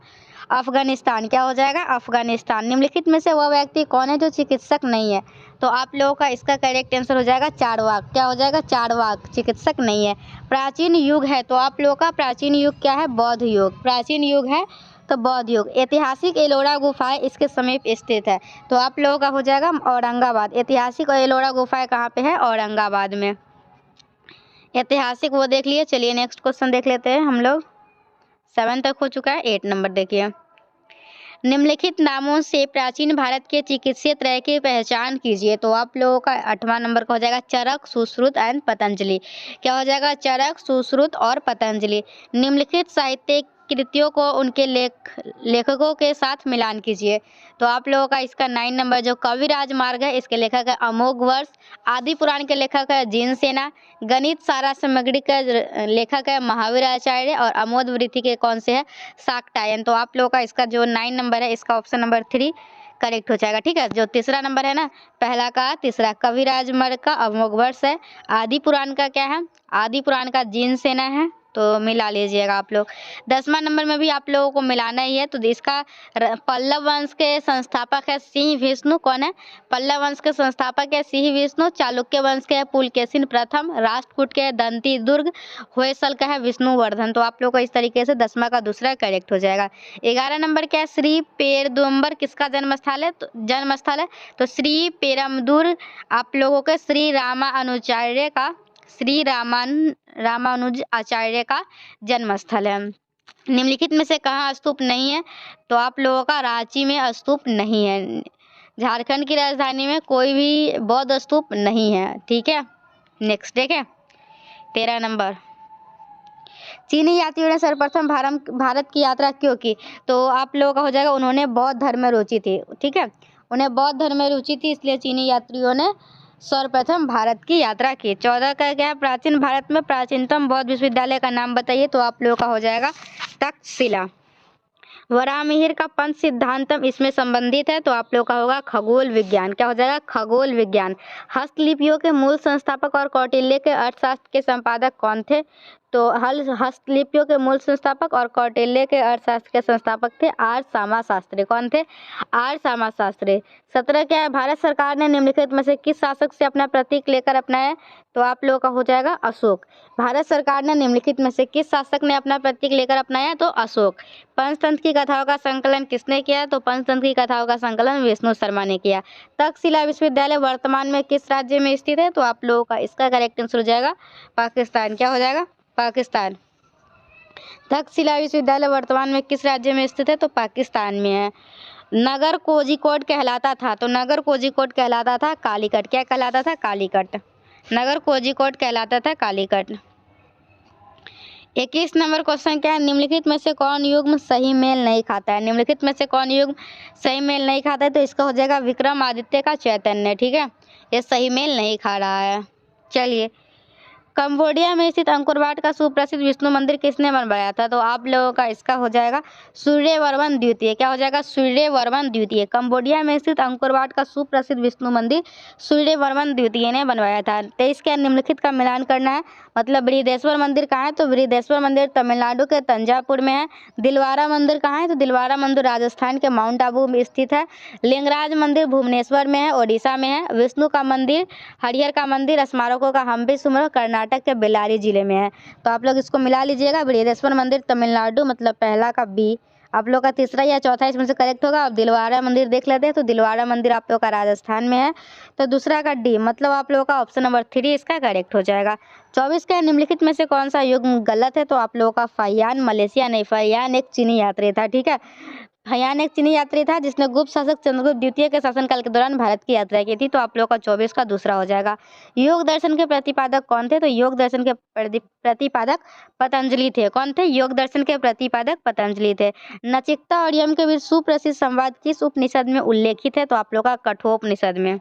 अफगानिस्तान। क्या हो जाएगा? अफगानिस्तान। निम्नलिखित में से वह व्यक्ति कौन है जो चिकित्सक नहीं है? तो आप लोगों का इसका करेक्ट आंसर हो जाएगा चारवाक। क्या हो जाएगा? चारवाक, चिकित्सक नहीं है। प्राचीन युग है, तो आप लोगों का प्राचीन युग क्या है? बौद्ध युग। प्राचीन युग है तो बौद्ध युग। ऐतिहासिक एलोरा गुफाएं इसके समीप स्थित है। तो आप लोगों का हो जाएगा औरंगाबाद। ऐतिहासिक एलोरा गुफाएं कहाँ पे है? औरंगाबाद में। ऐतिहासिक वो देख लिए। चलिए नेक्स्ट क्वेश्चन देख लेते हैं हम लोग। 7 तक हो चुका है, 8 नंबर देखिए। निम्नलिखित नामों से प्राचीन भारत के चिकित्सीय त्रय की पहचान कीजिए। तो आप लोगों का 8वां नंबर का हो जाएगा चरक, सुश्रुत एंड पतंजलि। क्या हो जाएगा? चरक, सुश्रुत और पतंजलि। निम्नलिखित साहित्यिक कृतियों को उनके लेखकों के साथ मिलान कीजिए। तो आप लोगों का इसका 9 नंबर जो कविराज मार्ग है, इसके लेखक है अमोघ वर्ष। आदि पुराण के लेखक है जीन सेना। गणित सारा सामग्री का लेखक है महावीर आचार्य। और अमोद वृत्ति के कौन से है? शाक्टायन। तो आप लोगों का इसका जो 9 नंबर है, इसका ऑप्शन नंबर 3 करेक्ट हो जाएगा। ठीक है, जो तीसरा नंबर है ना, पहला का तीसरा कविराज मार्ग का अमोघ वर्ष है। आदि पुराण का क्या है? आदि पुराण का जीन सेना है, तो मिला लीजिएगा आप लोग। 10वां नंबर में भी आप लोगों को मिलाना ही है। तो इसका पल्लव वंश के संस्थापक है सिंह विष्णु। कौन है? पल्लव वंश के संस्थापक है सिंह विष्णु। चालुक्य वंश के है पुलकेशिन प्रथम। राष्ट्रकूट के है दंती दुर्ग। होयसल का है विष्णुवर्धन। तो आप लोग को इस तरीके से 10वां का दूसरा करेक्ट हो जाएगा। 11 नंबर क्या है? श्री पेरुदम्बर किसका जन्मस्थल है? तो श्री पेरुमदूर आप लोगों के रामानुज आचार्य का जन्म स्थल है। निम्नलिखित में से कहाँ स्तूप नहीं है? तो आप लोगों का रांची में स्तूप नहीं है। झारखंड की राजधानी में कोई भी बौद्ध स्तूप नहीं है। ठीक है, नेक्स्ट देखें 13 नंबर। चीनी यात्रियों ने सर्वप्रथम भारत की यात्रा क्यों की? तो आप लोगों का हो जाएगा उन्होंने बौद्ध धर्म में रुचि थी। ठीक है, उन्हें बौद्ध धर्म में रुचि थी, इसलिए चीनी यात्रियों ने सर्वप्रथम भारत की यात्रा की। 14 का क्या है? प्राचीन भारत में प्राचीनतम बौद्ध विश्वविद्यालय का नाम बताइए। तो आप लोगों का हो जाएगा तक्षशिला। वराहमिहिर का पंच सिद्धांतम इसमें संबंधित है। तो आप लोग का होगा खगोल विज्ञान। क्या हो जाएगा? खगोल विज्ञान। हस्तलिपियों के मूल संस्थापक और कौटिल्य के अर्थशास्त्र के संपादक कौन थे? तो हस्तलिपियों के मूल संस्थापक और कौटिल्य के अर्थशास्त्र के संस्थापक थे आर्य समाजशास्त्री। कौन थे? आर्य समाजशास्त्री। 17 क्या है? भारत सरकार ने निम्नलिखित में से किस शासक से अपना प्रतीक लेकर अपनाया? तो आप लोगों का हो जाएगा अशोक। भारत सरकार ने निम्नलिखित में से किस शासक ने अपना प्रतीक लेकर अपनाया? तो अशोक। पंचतंत्र की कथाओं का संकलन किसने किया? तो पंचतंत्र की कथाओं का संकलन विष्णु शर्मा ने किया। तक्षशिला विश्वविद्यालय वर्तमान में किस राज्य में स्थित है? तो आप लोगों का इसका करेक्ट आंसर हो जाएगा पाकिस्तान। क्या हो जाएगा? पाकिस्तान। तक्षशिला विश्वविद्यालय वर्तमान में किस राज्य में स्थित है? तो पाकिस्तान में है। नगर कोझिकोड कहलाता था। तो नगर कोझिकोड कहलाता था कालीकट। क्या कहलाता था? कालीकट। नगर कोझिकोड कहलाता था कालीकट। 21 नंबर क्वेश्चन क्या है? निम्नलिखित में से कौन युग्म सही मेल नहीं खाता है? निम्नलिखित में से कौन युग्म सही मेल नहीं खाता है? तो इसका हो जाएगा विक्रमादित्य का चैतन्य। ठीक है, ये सही मेल नहीं खा रहा है। चलिए कंबोडिया में स्थित अंकोर वाट का सुप्रसिद्ध विष्णु मंदिर किसने बनवाया था? तो आप लोगों का इसका हो जाएगा सूर्यवर्मन द्वितीय। क्या हो जाएगा? सूर्यवर्मन द्वितीय। कंबोडिया में स्थित अंकोर वाट का सुप्रसिद्ध विष्णु मंदिर सूर्यवर्मन द्वितीय ने बनवाया था। 23 के निम्नलिखित का मिलान करना है। मतलब बृहदेश्वर मंदिर कहाँ है? तो बृहदेश्वर मंदिर तमिलनाडु के तंजापुर में है। दिलवारा मंदिर कहाँ है? तो दिलवारा मंदिर राजस्थान के माउंट आबू में स्थित है। लिंगराज मंदिर भुवनेश्वर में है, ओडिशा में है। विष्णु का मंदिर, हरिहर का मंदिर, स्मारकों का हम्पी सुमरो कर्नाटक के बेल्लारी जिले में है। तो आप लोग इसको मिला लीजिएगा। बृहदेश्वर मंदिर तमिलनाडु, मतलब पहला का बी। आप लोग का तीसरा या चौथा इसमें से करेक्ट होगा। अब दिलवारा मंदिर देख लेते हैं, तो दिलवारा मंदिर आप लोग का राजस्थान में है। तो दूसरा का डी, मतलब आप लोगों का ऑप्शन नंबर 3 इसका करेक्ट हो जाएगा। 24 का निम्नलिखित में से कौन सा युग्म गलत है? तो आप लोगों का फहियान मलेशिया नहीं, फहियान एक चीनी यात्री था। ठीक है, फहियान एक चीनी यात्री था जिसने गुप्त शासक चंद्रगुप्त द्वितीय के शासनकाल के दौरान भारत की यात्रा की थी। तो आप लोगों का 24 का दूसरा हो जाएगा। योग दर्शन के प्रतिपादक कौन थे? तो योग दर्शन के प्रतिपादक पतंजलि थे। कौन थे? योग दर्शन के प्रतिपादक पतंजलि थे। नचिकेता और यम के बीच सुप्रसिद्ध संवाद किस उपनिषद में उल्लेखित है? तो आप लोग का कठोपनिषद में।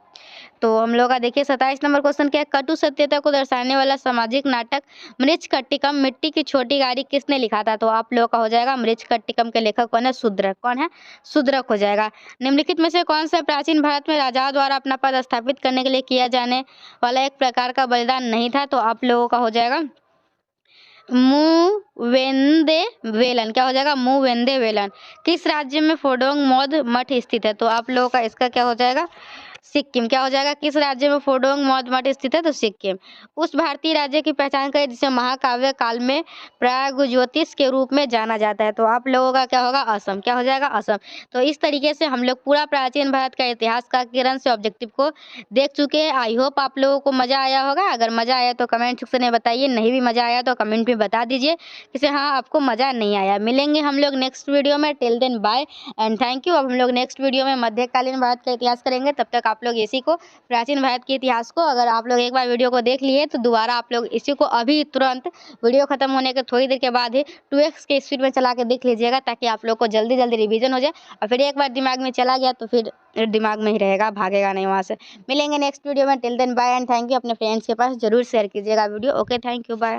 तो हम लोग का देखिए 27 नंबर क्वेश्चन क्या है? कटु सत्यता को दर्शाने वाला सामाजिक नाटक मृच्छकटिकम मिट्टी की छोटी गाड़ी किसने लिखा था? तो आप लोग का हो जाएगा मृच्छकटिकम के लेखक कौन है? शूद्रक। कौन है? शूद्रक हो जाएगा। निम्नलिखित में से कौन सा प्राचीन भारत में राजाओं द्वारा अपना पद स्थापित करने के लिए किया जाने वाला एक प्रकार का बलिदान नहीं था? तो आप लोगों का हो जाएगा मूवेंदे वेलन। क्या हो जाएगा? मूवेंदे वेलन। किस राज्य में फोडोंग मौध मठ स्थित है? तो आप लोगों का इसका क्या हो जाएगा? सिक्किम। क्या हो जाएगा? किस राज्य में फोडोंग मौध मठ स्थित है? तो सिक्किम। उस भारतीय राज्य की पहचान करें जिसे महाकाव्य काल में प्रागज्योतिष के रूप में जाना जाता है। तो आप लोगों का क्या होगा? असम। क्या हो जाएगा? असम। तो इस तरीके से हम लोग पूरा प्राचीन भारत का इतिहास का किरण से ऑब्जेक्टिव को देख चुके हैं। आई होप आप लोगों को मजा आया होगा। अगर मजा आया तो कमेंट सेक्शन में बताइए, नहीं भी मजा आया तो कमेंट में बता दीजिए कि हाँ आपको मजा नहीं आया। मिलेंगे हम लोग नेक्स्ट वीडियो में। Till then bye and thank you. अब हम लोग नेक्स्ट वीडियो में मध्यकालीन भारत का इतिहास करेंगे। तब तक आप लोग इसी को प्राचीन भारत के इतिहास को, अगर आप लोग एक बार वीडियो को देख लिए तो दोबारा आप लोग इसी को अभी तुरंत वीडियो खत्म होने के थोड़ी देर के बाद ही 2x के स्पीड में चला के देख लीजिएगा, ताकि आप लोग को जल्दी जल्दी रिवीजन हो जाए। और फिर एक बार दिमाग में चला गया तो फिर दिमाग में ही रहेगा, भागेगा नहीं वहाँ से। मिलेंगे नेक्स्ट वीडियो में। Till then bye and thank you. अपने फ्रेंड्स के पास जरूर शेयर कीजिएगा video. Okay, thank you, bye.